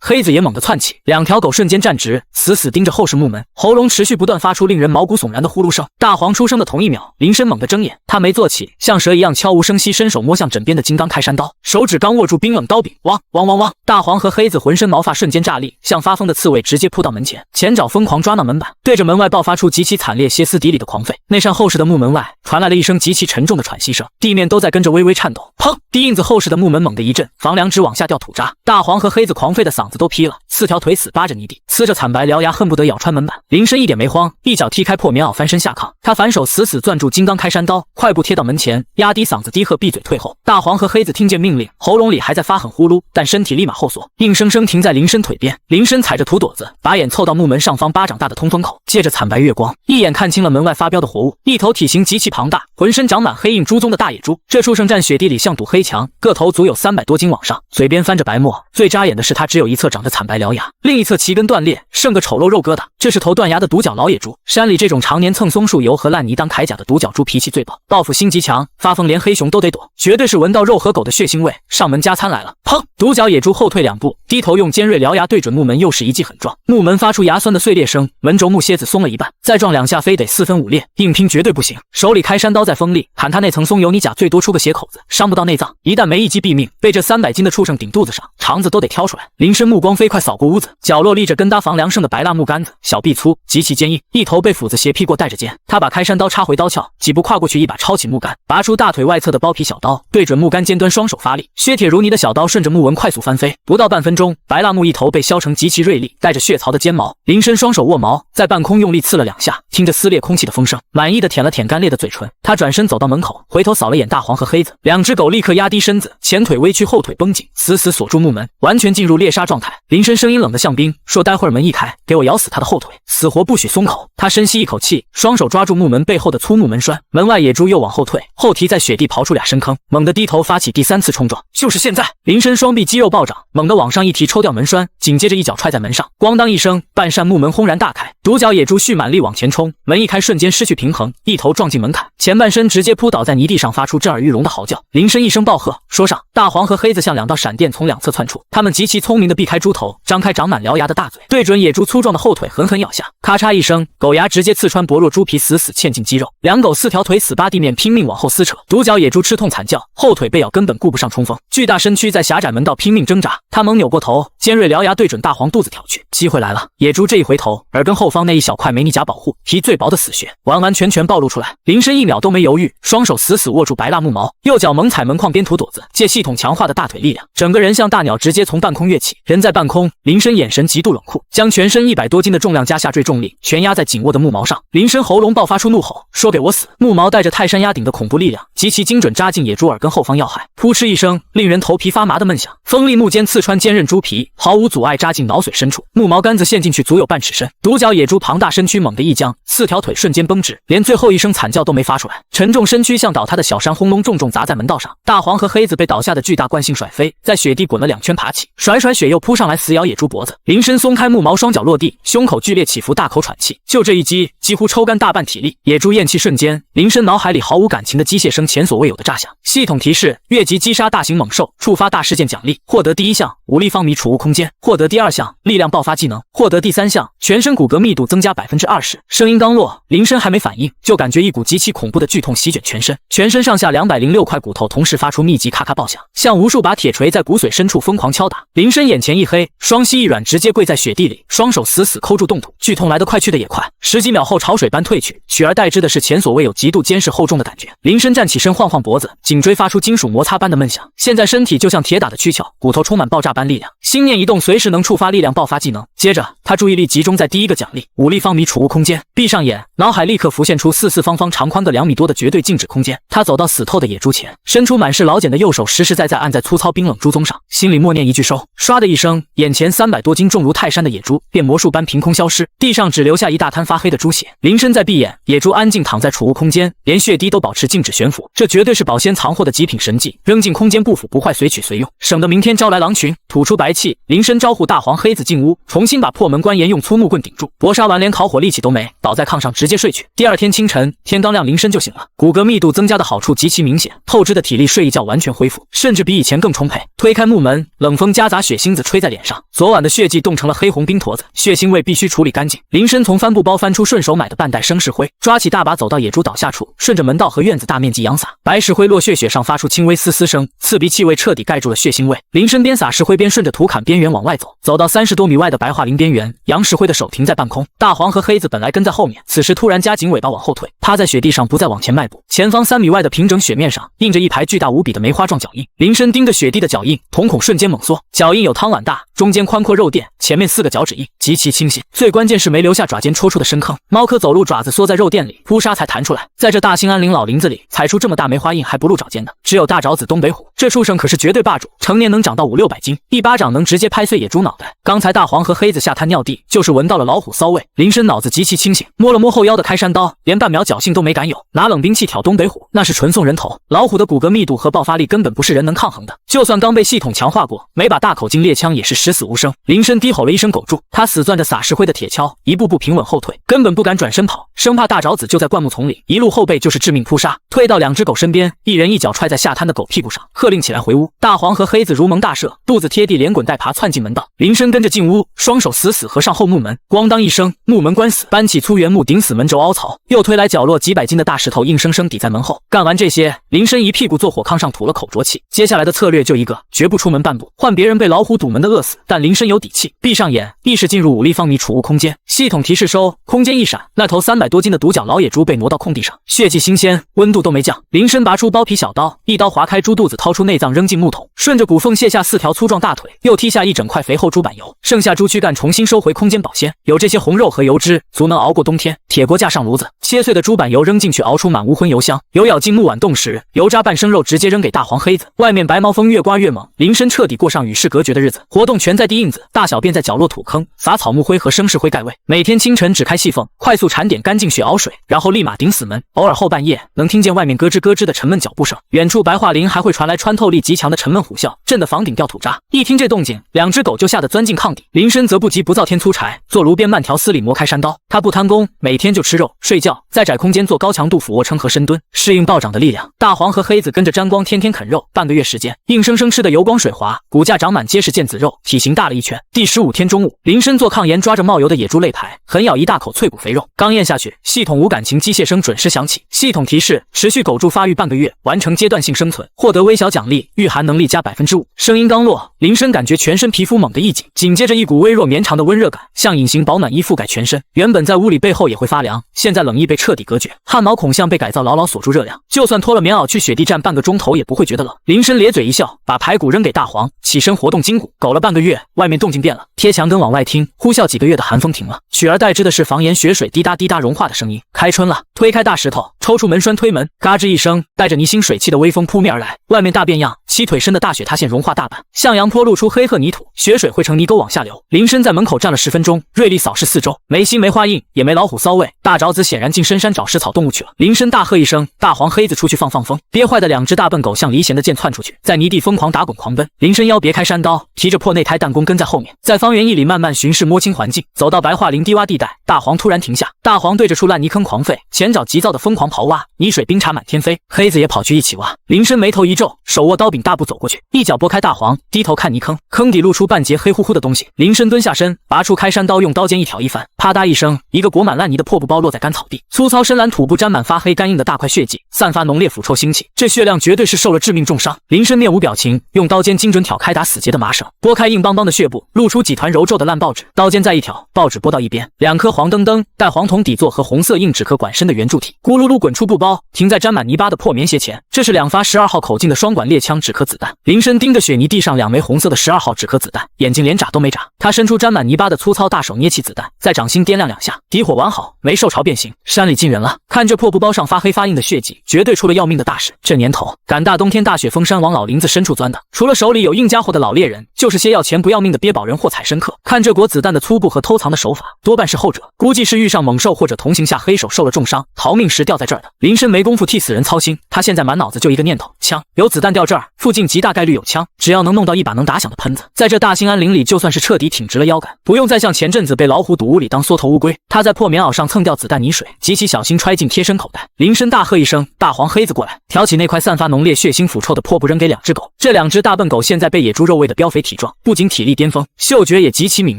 黑子也猛地窜起，两条狗瞬间站直，死死盯着后室木门，喉咙持续不断发出令人毛骨悚然的呼噜声。大黄出生的同一秒，林深猛地睁眼，他没坐起，像蛇一样悄无声息伸手摸向枕边的金刚开山刀，手指刚握住冰冷刀柄，汪汪汪汪！大黄和黑子浑身毛发瞬间炸立，像发疯的刺猬直接扑到门前，前爪疯狂抓那门板，对着门外爆发出极其惨烈、歇斯底里的狂吠。那扇后室的木门外传来了一声极其沉重的喘息声，地面都在跟着微微颤抖。砰！地印子后室的木门猛地一震，房梁直往下掉土渣。大黄和黑子狂吠的嗓子都劈了，4条腿死扒着泥地，呲着惨白獠牙，恨不得咬穿门板。林深一点没慌，一脚踢开破棉袄，翻身下炕。他反手死死攥住金刚开山刀，快步贴到门前，压低嗓子低喝，闭嘴退后。大黄和黑子听见命令，喉咙里还在发狠呼噜，但身体立马后缩，硬生生停在林深腿边。林深踩着土垛子，把眼凑到木门上方巴掌大的通风口，借着惨白月光，一眼看清了门外发飙的活物，一头体型极其庞大，浑身长满黑印猪鬃的大野猪。这畜生站雪地里像堵黑墙，个头足有300多斤往上，嘴边翻着白沫。最扎眼的是，它只有一侧长着惨白獠牙，另一侧齐根断裂，剩个丑陋肉疙瘩。这是头断牙的独角老野猪。山里这种常年蹭松树油和烂泥当铠甲的独角猪脾气最暴，报复心极强，发疯连黑熊都得躲，绝对是闻到肉和狗的血腥味，上门加餐来了。砰！独角野猪后退2步，低头用尖锐獠牙对准木门，又是一记狠撞，木门发出牙酸的碎裂声，门轴木楔子松了一半，再撞2下非得4分5裂，硬拼绝对不行。手里开山刀在锋利，砍他那层松油泥甲最多出个血口子，伤不到内脏，一旦没一击毙命，被这300斤的畜生顶肚子上，肠子都得挑出来。林深目光飞快扫过屋子，角落立着跟搭房梁剩的白蜡木杆子，小臂粗，极其坚硬，一头被斧子斜劈过，带着尖。他把开山刀插回刀鞘，几步跨过去，一把抄起木杆，拔出大腿外侧的包皮小刀，对准木杆尖端双手发力，削铁如泥的小刀顺着木纹快速翻飞，不到半分钟，白蜡木一头被削成极其锐利、带着血槽的尖毛。林深双手握矛，在半空用力刺了2下，听着撕裂空气的风声，满意的舔了舔干裂的嘴唇。他转身走到门口，回头扫了眼大黄和黑子，两只狗立刻压低身子，前腿微屈，后腿绷紧，死死锁住木门，完全进入猎杀状态。林深声音冷得像冰，说待会儿门一开，给我咬死他的后腿，死活不许松口。他深吸一口气，双手抓住木门背后的粗木门栓，门外野猪又往后退，后蹄在雪地刨出2深坑，猛地低头发起第3次冲撞。就是现在！林深双臂肌肉暴涨，猛地往上一提抽掉门栓，紧接着一脚踹在门上，咣当一声，半扇木门轰然大开。独角野猪蓄满力往前冲，门一开瞬间失去平衡，一头撞进门槛，前半身直接扑倒在泥地上，发出震耳欲聋的嚎叫。林深一声暴喝，说上。大黄和黑子像2道闪电从2侧窜出，他们极其聪明地避开猪头，张开长满獠牙的大嘴，对准野猪粗壮的后腿狠狠咬下，咔嚓一声，狗牙直接刺穿薄弱猪皮，死死嵌进肌肉。两狗4条腿死扒地面，拼命往后撕扯。独角野猪吃痛惨叫，后腿被咬根本顾不上冲锋，巨大身躯在狭窄门道拼命挣扎。他猛扭过头，尖锐獠牙对准大黄肚子挑去。机会来了，野猪这一回头，耳根后方那一小块梅尼甲保护皮最薄的死穴完完全全暴露出来。林深1秒都没犹豫，双手死死握住白蜡木矛，右脚猛踩门框边土垛子，借系统强化的大腿力量，整个人像大鸟直接从半空跃起。人在半空，林深眼神极度冷酷，将全身100多斤的重量加下坠重力全压在紧握的木矛上。林深喉咙爆发出怒吼，说给我死！木矛带着泰山压顶的恐怖力量，极其精准扎进野猪耳根后方要害，扑哧一声，令人头皮发麻的闷响，锋利木尖刺穿坚韧猪皮，毫无阻碍扎进脑髓深处，木矛杆子陷进去足有半尺深。独角野猪庞大身躯猛地一僵，4条腿瞬间绷直，连最后一声惨叫都没发出来，沉重身躯像倒塌的小山，轰隆重重砸在门道上。大黄和黑子被倒下的巨大惯性甩飞，在雪地滚了2圈爬起，甩雪又扑上来死咬野猪脖子。林深松开木矛，双脚落地，胸口剧烈起伏，大口喘气，就这一击几乎抽干大半体力。野猪咽气瞬间，林深脑海里毫无感情的机械声前所未有的炸响。系统提示：越级击杀大型猛兽，触发大事件奖励，获得第1项武力方米储物库。空间，获得第2项力量爆发技能，获得第3项全身骨骼密度增加 20%。声音刚落，林深还没反应，就感觉一股极其恐怖的剧痛席卷全身，全身上下206块骨头同时发出密集咔咔爆响，像无数把铁锤在骨髓深处疯狂敲打。林深眼前一黑，双膝一软，直接跪在雪地里，双手死死抠住冻土，剧痛来得快去得也快，10几秒后潮水般退去，取而代之的是前所未有极度坚实厚重的感觉。林深站起身，晃晃脖子，颈椎发出金属摩擦般的闷响，现在身体就像铁打的躯壳，骨头充满爆炸般力量，心念一动，随时能触发力量爆发技能。接着他注意力集中在第1个奖励5立方米储物空间，闭上眼，脑海立刻浮现出四四方方长宽个2米多的绝对静止空间。他走到死透的野猪前，伸出满是老茧的右手，实实在在按在粗糙冰冷猪鬃上，心里默念一句收，唰的一声，眼前300多斤重如泰山的野猪变魔术般凭空消失，地上只留下一大滩发黑的猪血。林深在闭眼，野猪安静躺在储物空间，连血滴都保持静止悬浮，这绝对是保鲜藏货的极品神技，扔进空间不腐不坏，随取随用，省得明天招来狼群。吐出白气，林深招呼大黄黑子进屋，重新把破门关严用粗木棍顶住，搏杀完连烤火力气都没，倒在炕上直接睡去。第2天清晨，天刚亮，林深就醒了，骨骼密度增加的好处极其明显，透支的体力睡一觉完全恢复，甚至比以前更充沛。推开木门，冷风夹杂血腥子吹在脸上，昨晚的血迹冻成了黑红冰坨子，血腥味必须处理干净。林深从帆布包翻出顺手买的半袋生石灰，抓起大把走到野猪倒下处，顺着门道和院子大面积扬撒，白石灰落雪上发出轻微嘶嘶声，刺鼻气味彻底盖住了血腥味。林深边撒石灰边顺着土坎边缘往外走，走到30多米外的白桦林边缘，杨石灰的手停在半空，大黄和黑子本来跟在后面，此时突然夹紧尾巴往后退，趴在雪地上不再往前迈步，前方3米外的平整雪面上印着一排巨大无比的梅花状脚印。林深盯着雪地的脚印，瞳孔瞬间猛缩，脚印有汤碗大，中间宽阔肉垫，前面4个脚趾印，极其清晰，最关键是没留下爪尖戳出的深坑。猫科走路爪子缩在肉垫里，扑杀才弹出来，在这大兴安岭老林子里踩出这么大梅花印还不露爪尖的，只有大爪子东北虎，这畜生可是绝对霸主，成年能长到500-600斤，一巴掌能直接拍碎野猪脑袋。刚才大黄和黑子下滩尿地，就是闻到了老虎骚味。林深脑子极其清醒，摸了摸后腰的开山刀，连半秒侥幸都没敢有，拿冷兵器挑东北虎，那是纯送人头。老虎的骨骼密度和爆发力根本不是人能抗衡的，就算刚被系统强化过，每把大口径猎枪也是十死无生。林深低吼了一声，苟住，他死攥着撒石灰的铁锹，一步步平稳后退，根本不敢转身跑，生怕大爪子就在灌木丛里，一路后背就是致命扑杀。退到2只狗身边，一人一脚踹在下滩的狗屁股上，喝令起来回屋。大黄和黑子如蒙大赦，肚子贴地，连滚带爬窜进门道。林深跟着进屋，双手死死合上后木门，咣当一声，木门关死，搬起粗原木顶死门轴凹槽，又推来角落几百斤的大石头，硬生生抵在门后。干完这些，林深一屁股坐火炕上吐了口浊气。接下来的策略就一个，绝不出门半步，换别人被老虎堵门的饿死。但林深有底气，闭上眼，意识进入5立方米储物空间，系统提示收，空间一闪，那头300多斤的独角老野猪被挪到空地上，血气新鲜，温度都没降。林深拔出包皮小刀，一刀划开猪肚子，掏出内脏扔进木桶，顺着骨缝卸下4条粗壮大腿，又踢下一整块肥厚猪板油，剩下猪躯干重新收回空间保鲜。有这些红肉和油脂，足能熬过冬天。铁锅架上炉子，切碎的猪板油扔进去，熬出满屋荤油香。油舀进木碗冻实，油渣半生肉直接扔给大黄黑子。外面白毛风越刮越猛，林深彻底过上与世隔绝的日子，活动全在地印子，大小便在角落土坑，撒草木灰和生石灰盖位。每天清晨只开细缝，快速铲点干净血熬水，然后立马顶死门。偶尔后半夜能听见外面咯吱咯吱的沉闷脚步声，远处白桦林还会传来穿透力极强的沉闷虎啸，震得房顶掉土渣。一听这动静，2只狗就吓得钻进炕底。林深则不急不躁添粗柴，坐炉边慢条斯理磨开山刀。他不贪功，每天就吃肉睡觉，在窄空间做高强度俯卧撑和深蹲，适应暴涨的力量。大黄和黑子跟着沾光，天天啃肉，半个月时间，硬生生吃得油光水滑，骨架长满结实腱子肉，体型大了一圈。第15天中午，林深坐炕沿抓着冒油的野猪肋排，狠咬一大口脆骨肥肉，刚咽下去，系统无感情机械声准时响起，系统提示持续苟住发育半个月，完成阶段性生存，获得微小奖励，御寒能力加 5%。声音刚落，林深感觉全身皮肤猛地一紧，紧接着一股微弱绵长的温热感，像隐形保暖衣覆盖全身。原本在屋里背后也会发凉，现在冷意被彻底隔绝，汗毛孔像被改造牢牢锁住热量，就算脱了棉袄去雪地站半个钟头也不会觉得冷。林深咧嘴一笑，把排骨扔给大黄，起身活动筋骨。苟了半个月，外面动静变了，贴墙根往外听，呼啸几个月的寒风停了，取而代之的是房檐雪水滴答滴答融化的声音。开春了，推开大石头，抽出门栓推门，嘎吱一声，带着泥腥水汽的微风扑面而来，外面大变样，7腿深的大雪塌陷融化大半，向阳坡露出黑褐泥土，雪水汇成泥沟往下下流。林深在门口站了10分钟，锐利扫视四周，没心没花印，也没老虎骚味。大爪子显然进深山找食草动物去了。林深大喝一声：“大黄黑子出去放风！”憋坏的2只大笨狗像离弦的箭窜出去，在泥地疯狂打滚狂奔。林深腰别开山刀，提着破内胎弹弓跟在后面，在方圆1里慢慢巡视摸清环境。走到白桦林低洼地带，大黄突然停下。大黄对着处烂泥坑狂吠，前脚急躁的疯狂刨挖，泥水冰碴满天飞。黑子也跑去一起挖。林深眉头一皱，手握刀柄大步走过去，一脚拨开大黄，低头看泥坑，坑底露出半截黑乎乎的东西。林深蹲下身，拔出开山刀，用刀尖一挑一翻，啪嗒一声，一个裹满烂泥的破布包落在干草地。粗糙深蓝土布沾满发黑干硬的大块血迹，散发浓烈腐臭腥气。这血量绝对是受了致命重伤。林深面无表情，用刀尖精准挑开打死结的麻绳，拨开硬邦邦的血布，露出几团揉皱的烂报纸。刀尖再一挑，报纸拨到一边，2颗黄澄澄带黄铜底座和红色硬纸壳管身的圆柱体，咕噜噜滚出布包，停在沾满泥巴的破棉鞋前。这是2发12号口径的双管猎枪纸壳子弹。林深盯着雪泥地上2枚红色的12号纸壳子弹，眼睛连眨都没眨。他伸出沾满泥巴的粗糙大手捏起子弹，在掌心掂量2下，底火完好，没受潮变形。山里进人了，看这破布包上发黑发硬的血迹，绝对出了要命的大事。这年头赶大冬天大雪封山往老林子深处钻的，除了手里有硬家伙的老猎人，就是些要钱不要命的憋宝人或采参客。看这裹子弹的粗布和偷藏的手法，多半是后者，估计是遇上猛兽或者同行下黑手受了重伤，逃命时掉在这儿的。林深没工夫替死人操心，他现在满脑子就一个念头：枪，有子弹掉这儿，附近极大概率有枪，只要能弄到一把能打响的喷子，在这大兴安岭里就算是彻底挺直了腰杆，不用再像前阵子被老虎堵屋里当缩头乌龟。他在破棉袄上蹭掉子弹泥水，极其小心揣进贴身口袋。林深大喝一声：“大黄黑子过来！”挑起那块散发浓烈血腥腐臭的破布扔给2只狗。这2只大笨狗现在被野猪肉喂的膘肥体壮，不仅体力巅峰，嗅觉也极其敏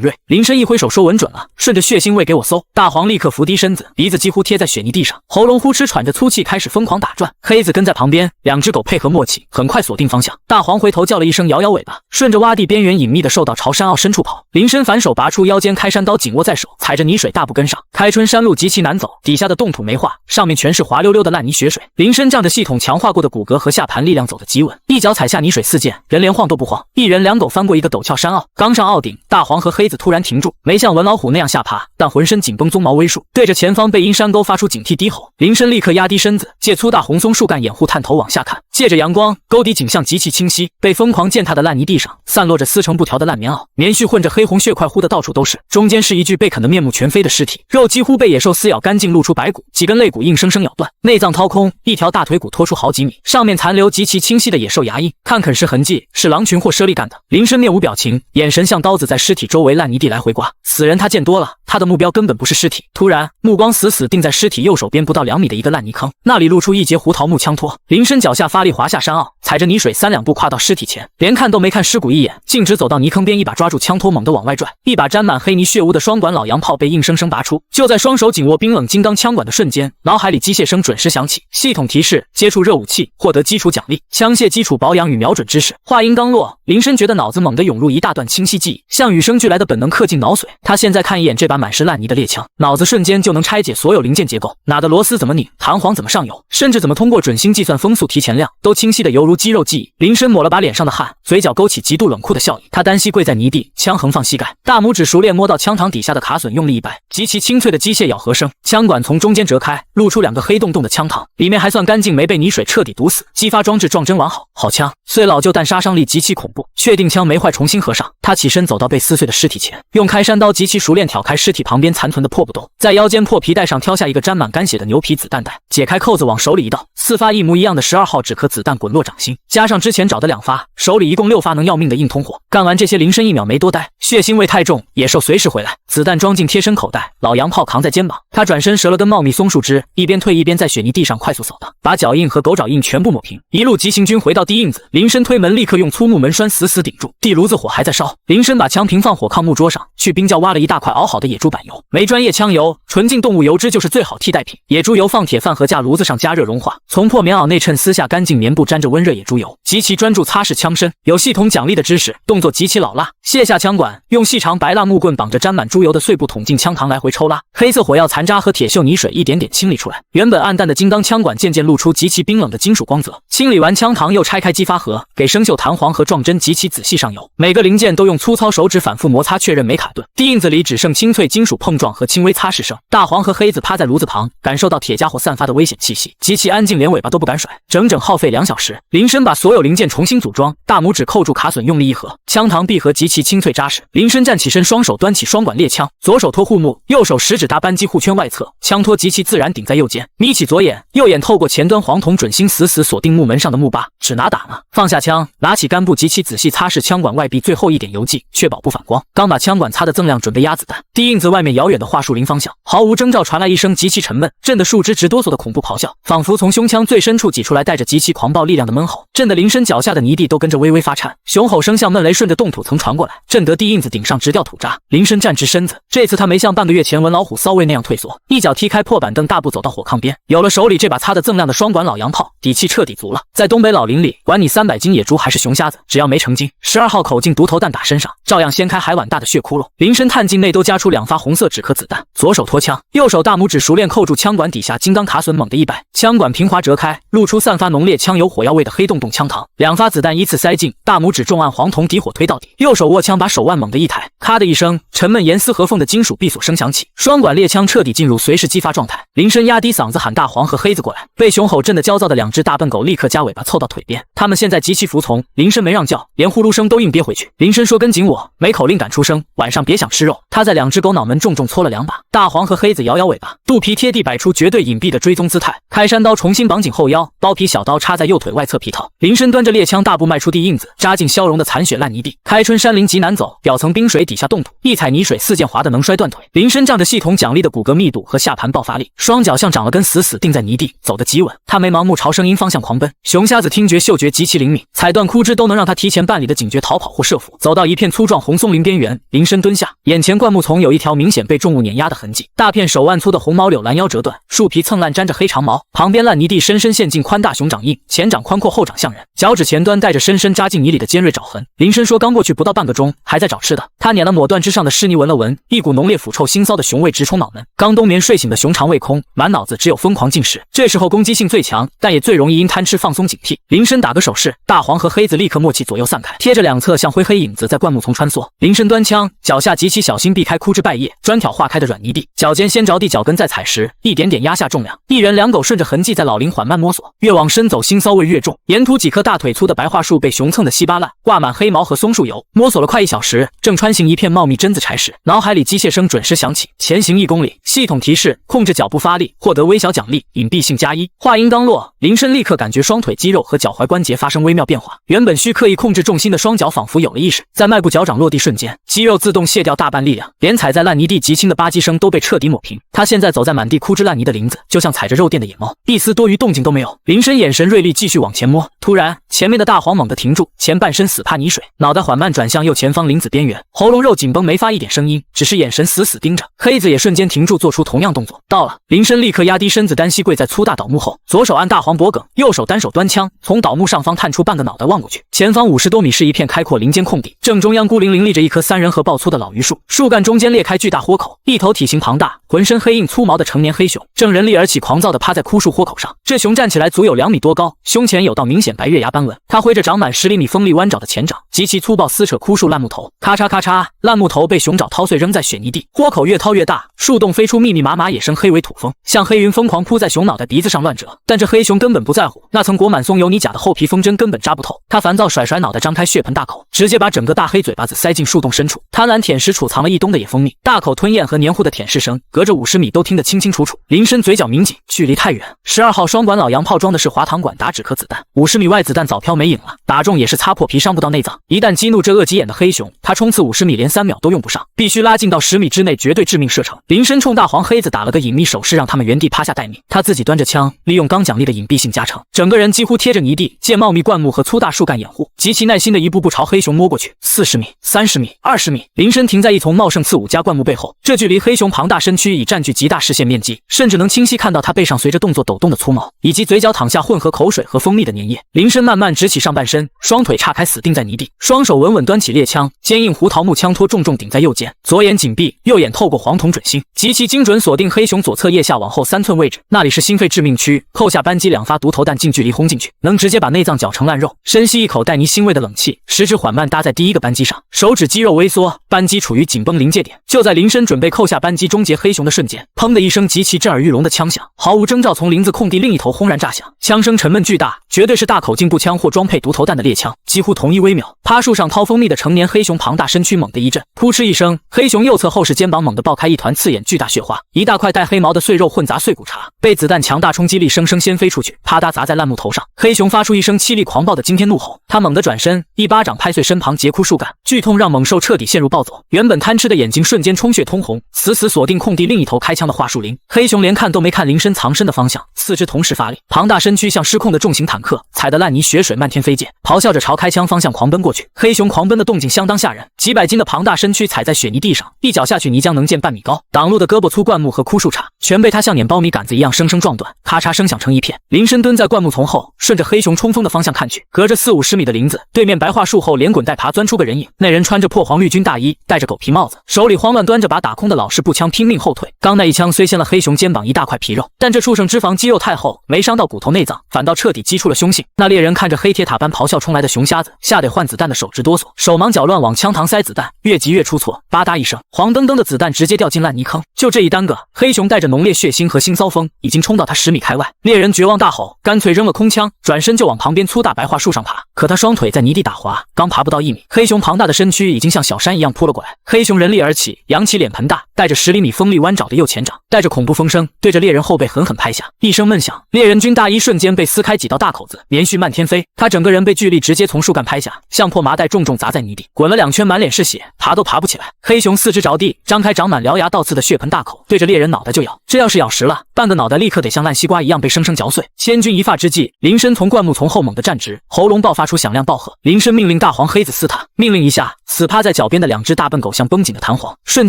锐。林深一挥手说稳准了，顺着血腥味给我搜。大黄立刻伏低身子，鼻子几乎贴在雪泥地上，喉咙呼哧喘着粗气，开始疯狂打转。黑子跟在旁边，2只狗配合默契，很快锁定方向。大黄回头叫了一声，摇摇尾巴，顺着洼地边缘隐秘的兽道朝山坳深处跑。林深反手拔出腰间开山刀，紧握在手，踩着泥水大步跟上。开春山路极其难走，底下的冻土没化，上面全是滑溜溜的烂泥血水。林深仗着系统强化过的骨骼和下盘力量走得极稳，一脚踩下泥水4溅，人连晃都不晃。1人2狗翻过一个陡峭山坳，刚上坳顶，大黄和黑子突然停住，没像文老虎那样下爬，但浑身紧绷，鬃毛微竖，对着前方背阴山沟发出警惕低吼。林深立刻压低身子，借粗大红松树干掩护探头往下看，借着阳光，沟底景象极其清晰。被疯狂践踏的烂泥地上散落着撕成布条的烂棉袄，棉絮混着黑红血块糊的到处都是，中间是一具被啃得面目全非的尸体，肉几乎被野兽撕咬干净，露出白骨，几根肋骨硬生生咬断，内脏掏空，一条大腿骨拖出好几米，上面残留极其清晰的野兽牙印，看啃食痕迹是狼群或猞猁干的。林深面无表情，眼神像刀子在尸体周围烂泥地来回刮。死人他见多了，他的目标根本不是尸体。突然目光死死定在尸体右手边不到2米的一个烂泥坑，那里露出一截胡桃木枪托。林深脚下发力滑下山坳，踩着泥水3两步跨到尸体前，连看都没看尸骨一眼，径直走到泥坑边，一把抓住枪托猛地往外拽，一把沾满黑泥血污的双管老洋炮被硬生生拔出。就在双手紧握冰冷金刚枪管的瞬间，脑海里机械声准时响起，系统提示接触热武器获得基础奖励，枪械基础保养与瞄准知识。话音刚落，林深觉得脑子猛地涌入一大段清晰记忆，像与生俱来的本能刻进脑髓。他现在看一眼这把满是烂泥的猎枪，脑子瞬间就能拆解所有零件结构，哪的螺丝怎么拧，弹簧怎么上油，甚至怎么通过准星计算风速提前量，都清晰的犹如肌肉记忆。林深抹了把脸上的汗，嘴角勾起极度冷酷的笑意。他单膝跪在泥地，枪横放膝盖，大拇指熟练摸到枪膛底下的卡榫，用力一掰，极其清脆的机械咬合声，枪管从中间折开，露出2个黑洞洞的枪膛，里面还算干净，没被泥水彻底堵死。激发装置撞针完好，好枪，虽老旧但杀伤力极其恐怖。确定枪没坏，重新合上。他起身走到被撕碎的尸体前，用开山刀极其熟练挑开尸体旁边残存的破布洞，在腰间破皮带上挑下一个沾满干血的牛皮子弹带，解开扣子往手里一倒，4发一模一样的12号纸壳子弹滚落掌心，加上之前找的2发，手里一共6发能要命的硬通火。干完这些，林深1秒没多待，血腥味太重，野兽随时回来。子弹装进贴身口袋，老洋炮扛在肩膀，他转身折了根茂密松树枝，一边退一边在雪泥地上快速扫荡，把脚印和狗爪印全部抹平，一路急行军回到地印子。林深推门，立刻用粗木门栓死死顶住，地炉子火还在烧。林深把枪平放火炕木桌上，去冰窖挖了一大块熬好的野猪板油，没专业枪油，纯净动物油脂就是最好替代品。野猪油放铁饭盒架炉子上加热融化，从破棉袄内衬撕下干净棉布，沾着温热野猪油，极其专注擦拭枪身，有系统奖励的知识，动作极其老辣。卸下枪管，用细长白蜡木棍绑着沾满猪油的碎布捅进枪膛来回抽拉，黑色火药残渣和铁锈泥水一点点清理出来，原本暗淡的金刚枪管渐渐露出极其冰冷的金属光泽。清理完枪膛，又拆开激发盒，给生锈弹簧和撞针极其仔细上油，每个零件都用粗糙手指反复摩擦确认没卡卡顿，地印子里只剩清脆金属碰撞和轻微擦拭声。大黄和黑子趴在炉子旁，感受到铁家伙散发的危险气息，极其安静，连尾巴都不敢甩。整整耗费2小时，林深把所有零件重新组装，大拇指扣住卡榫，用力一合，枪膛闭合极其清脆扎实。林深站起身，双手端起双管猎枪，左手托护目，右手食指搭扳机护圈外侧，枪托极其自然顶在右肩，眯起左眼，右眼透过前端黄铜准心死死锁定木门上的木把，只拿打呢。放下枪，拿起干布极其仔细擦拭枪管外壁最后一点油迹，确保不反光。刚把枪管擦得锃亮，准备压子弹，地印子外面遥远的桦树林方向，毫无征兆传来一声极其沉闷、震得树枝直哆嗦的恐怖咆哮，仿佛从胸腔最深处挤出来带着极其狂暴力量的闷吼，震得林深脚下的泥地都跟着微微发颤。雄吼声像闷雷顺着冻土层传过来，震得地印子顶上直掉土渣。林深站直身子，这次他没像半个月前闻老虎骚味那样退缩，一脚踢开破板凳，大步走到火炕边。有了手里这把擦得锃亮的双管老洋炮，底气彻底足了。在东北老林里，管你300斤野猪还是熊瞎子，只要没成精，12号口径毒头弹打身上，照样掀开海碗大的血窟窿。林深探进内兜，夹出2发红色纸壳子弹，左手托枪，右手大拇指熟练扣住枪管底下金刚卡榫，猛地一摆，枪管平滑折开，露出散发浓烈枪油火药味的黑洞洞枪膛。2发子弹依次塞进，大拇指重按黄铜底火推到底，右手握枪，把手腕猛地一抬，咔的一声，沉闷严丝合缝的金属闭锁声响起，双管猎枪彻底进入随时激发状态。林深压低嗓子喊大黄和黑子过来，被熊吼震得焦躁的2只大笨狗立刻夹尾巴凑到腿边，他们现在极其服从，林深没让叫，连呼噜声都硬憋回去。林深说跟紧我，没口令敢出声，晚上别想吃肉。他在2只狗脑门重重搓了2把，大黄和黑子摇摇尾巴，肚皮贴地摆出绝对隐蔽的追踪姿态。开山刀重新绑紧后腰，包皮小刀插在右腿外侧皮套。林深端着猎枪大步迈出地印子，扎进消融的残血烂泥地。开春山林极难走，表层冰水底下冻土，一踩泥水4溅滑的能摔断腿。林深仗着系统奖励的骨骼密度和下盘爆发力，双脚像长了根死死定在泥地，走得极稳。他没盲目朝声音方向狂奔，熊瞎子听觉嗅觉极其灵敏，踩断枯枝都能让他提前半里的警觉逃跑或设伏。走到一片粗壮红松林边缘，林深蹲下，眼前灌木丛有一条明显被重物碾压的痕迹，大片手腕粗的红毛柳拦腰折断，树皮蹭烂沾着黑长毛，旁边烂泥地深深陷进宽大熊掌印，前掌宽阔后掌像人，脚趾前端带着深深扎进泥里的尖锐爪痕。林深说刚过去不到半个钟，还在找吃的。他捻了抹断之上的湿泥闻了闻，一股浓烈腐臭腥臊的熊味直冲脑门。刚冬眠睡醒的熊肠胃空，满脑子只有疯狂进食，这时候攻击性最强，但也最容易因贪吃放松警惕。林深打个手势，大黄和黑子立刻默契左右散开，贴着2侧像灰黑影子在灌木丛穿梭。林深端枪，脚下极其小心避开枯枝败叶，专挑化开的软泥地，脚尖先着地，脚跟再踩实，一点点压下重量。一人2狗顺着痕迹在老林缓慢摸索，越往深走腥臊味越重。沿途几棵大腿粗的白桦树被熊蹭得稀巴烂，挂满黑毛和松树油。摸索了快1小时，正穿行一片茂密榛子柴石，脑海里机械声准时响起，前行1公里，系统提示控制脚步发力，获得微小奖励，隐蔽性+1。话音刚落，林深立刻感觉双腿肌肉和脚踝关节发生微妙变化，原本需刻意控制重心的双脚仿佛有了意识，在迈步脚掌落地瞬间，肌肉自动卸掉大半力量，连踩在烂泥地极轻的吧唧声都被彻底抹平。他现在走在满地枯枝烂泥的林子，就像踩着肉垫的野猫，一丝多余动静都没有。林深眼神锐利，继续往前摸，突然前面的大黄猛地停住，前半身死趴泥水，脑袋缓慢转向右前方林子边缘，喉咙肉紧绷，没发一点声音，只是眼神死死盯着。黑子也瞬间停住，做出同样动作。到了，林深立刻压低身子，单膝跪在粗大倒木后，左手按大黄脖颈，右手单手端枪，从倒木上方探出半个脑袋望过去，前方50多米是一片开阔林间空地，正中央孤零零立着一棵3人合抱粗的老榆树，树干中间裂开巨大豁口，一头体型庞大、浑身黑硬粗毛的成年黑熊正人立而起，狂躁地趴在枯树豁口上。这熊站起来足有2米多高，胸前有道明显白月牙斑纹，它挥着长满10厘米锋利弯爪的前掌，极其粗暴撕扯枯树烂木头，咔嚓咔嚓，烂木头被熊爪掏碎扔在雪泥地，豁口越掏越大，树洞飞出密密麻麻野生黑尾土蜂，像黑云疯狂扑在熊脑袋鼻子上乱折。但这黑熊根本不在乎，那层裹满松油泥甲的厚皮风针根本扎不透。它烦躁甩甩脑袋，张开血盆大口，直接把整个大黑嘴巴子塞进树洞深处，贪婪舔食储藏了一冬的野蜂蜜，大口吞咽和黏糊的舔舐声隔着50米都听得清清楚楚。林深嘴角抿紧，距离太远。12号双管老洋炮装的是滑膛管打纸壳子弹，50米外子弹早飘没影了，打中也是擦破皮伤不到内脏。一旦激怒这恶急眼的黑熊，他冲刺50米连3秒都用不上，必须拉近到10米之内，绝对致命射程。林深冲大黄黑子打了个隐秘手势，让他们原地趴下待命。他自己端着枪，利用刚奖励的隐蔽性加成，整个人几乎贴着泥地，借茂密灌木和粗大树干掩护，极其耐心的一步步朝黑熊摸过去。40米、30米、20米，林深停在一丛茂盛刺五加灌木背后，这距离黑熊庞大身躯已占据极大视线面积，甚至能清晰看到它背上随着动作抖动的粗毛，以及嘴角淌下混合口水和蜂蜜的粘液。林深慢慢直起上半身，双腿岔开死定在泥地，双手稳稳端起猎枪，坚硬胡桃木枪托重重顶在右肩，左眼紧闭，右眼透过黄铜准心，极其精准锁定黑熊左侧腋下往后3寸位置，那里是心肺致命区，扣下扳机2发毒头弹近距离轰进去，能直接把内脏搅成烂肉。深吸一口带泥腥味的冷气，食指缓慢搭在第一个扳机上，手指肌肉微缩，半扳机处于紧绷临界点。就在林深准备扣下扳机终结黑熊的瞬间，砰的一声极其震耳欲聋的枪响，毫无征兆从林子空地另一头轰然炸响，枪声沉闷巨大，绝对是大口径步枪或装配毒头弹的猎枪。几乎同一微秒，趴树上掏蜂蜜的成年黑熊庞大身躯猛地一震，扑哧一声，黑熊右侧后视肩膀猛地爆开一团刺眼巨大血花，一大块带黑毛的碎肉混杂碎骨茬，被子弹强大冲击力生生掀飞出去，啪嗒砸在烂木头上。黑熊发出一声凄厉狂暴的惊天怒吼，他猛地转身，一巴掌拍碎身旁截枯树干，剧痛让猛兽彻底陷入暴走，原本贪吃的眼睛瞬间充血通红，死死锁定空地另一头开枪的桦树林。黑熊连看都没看林深藏身的方向，四肢同时发力，庞大身躯像失控的重型坦克，踩得烂泥血水漫天飞溅，咆哮着朝开枪方向狂奔过去。黑熊狂奔的动静相当吓人，几百斤的庞大身躯踩在雪泥地上，一脚下去泥浆能见半米高，挡路的胳膊粗灌木和枯树杈全被他像碾苞米杆子一样生生撞断，咔嚓声响成一片。林深蹲在灌木丛后，顺着黑熊冲锋的方向看去，隔着40-50米的林子，对面白桦树后连滚带爬钻出个人影，那人穿着破黄绿军大衣，戴着狗皮帽子，手里慌乱端着把打空的老式步枪，拼命后退。刚那一枪虽掀了黑熊肩膀一大块皮肉，但这畜生脂肪肌肉太厚，没伤到骨头内脏，反倒彻底击出了凶性。那猎人看着黑铁塔般咆哮冲来的熊瞎子，吓得换子弹的手直哆嗦，手忙脚乱往枪膛塞子弹，越急越出错，吧嗒一声，黄澄澄的子弹直接掉进烂泥坑。就这一耽搁，黑熊带着浓烈血腥和腥骚风，已经冲到他10米开外。猎人绝望大吼，干脆扔了空枪，转身就往旁边粗大白桦树上爬。可他双腿在泥地打滑，刚爬不到1米，黑熊庞大的身躯已经像小山一样扑了过来。黑熊人力而起，扬起脸盆大，带着10厘米锋利弯爪的右前掌，带着恐怖风声，对着猎人后背狠狠拍下。一声闷响，猎人军大衣瞬间被撕开几道大口子，连续漫天飞。他整个人被巨力直接从树干拍下，像破麻袋重重砸在泥地，滚了2圈，满脸是血，爬都爬不起来。黑熊四肢着地，张开长满獠牙倒刺的血盆大口，对着猎人脑袋就咬。这要是咬实了，半个脑袋立刻得像烂西瓜一样被生生嚼碎。千钧一发之际，林深从灌木丛后猛地站直，喉咙爆发出响亮暴喝。林深命令大黄黑子撕他，命令一下，死趴在脚边的2只大笨狗像绷紧的弹簧，瞬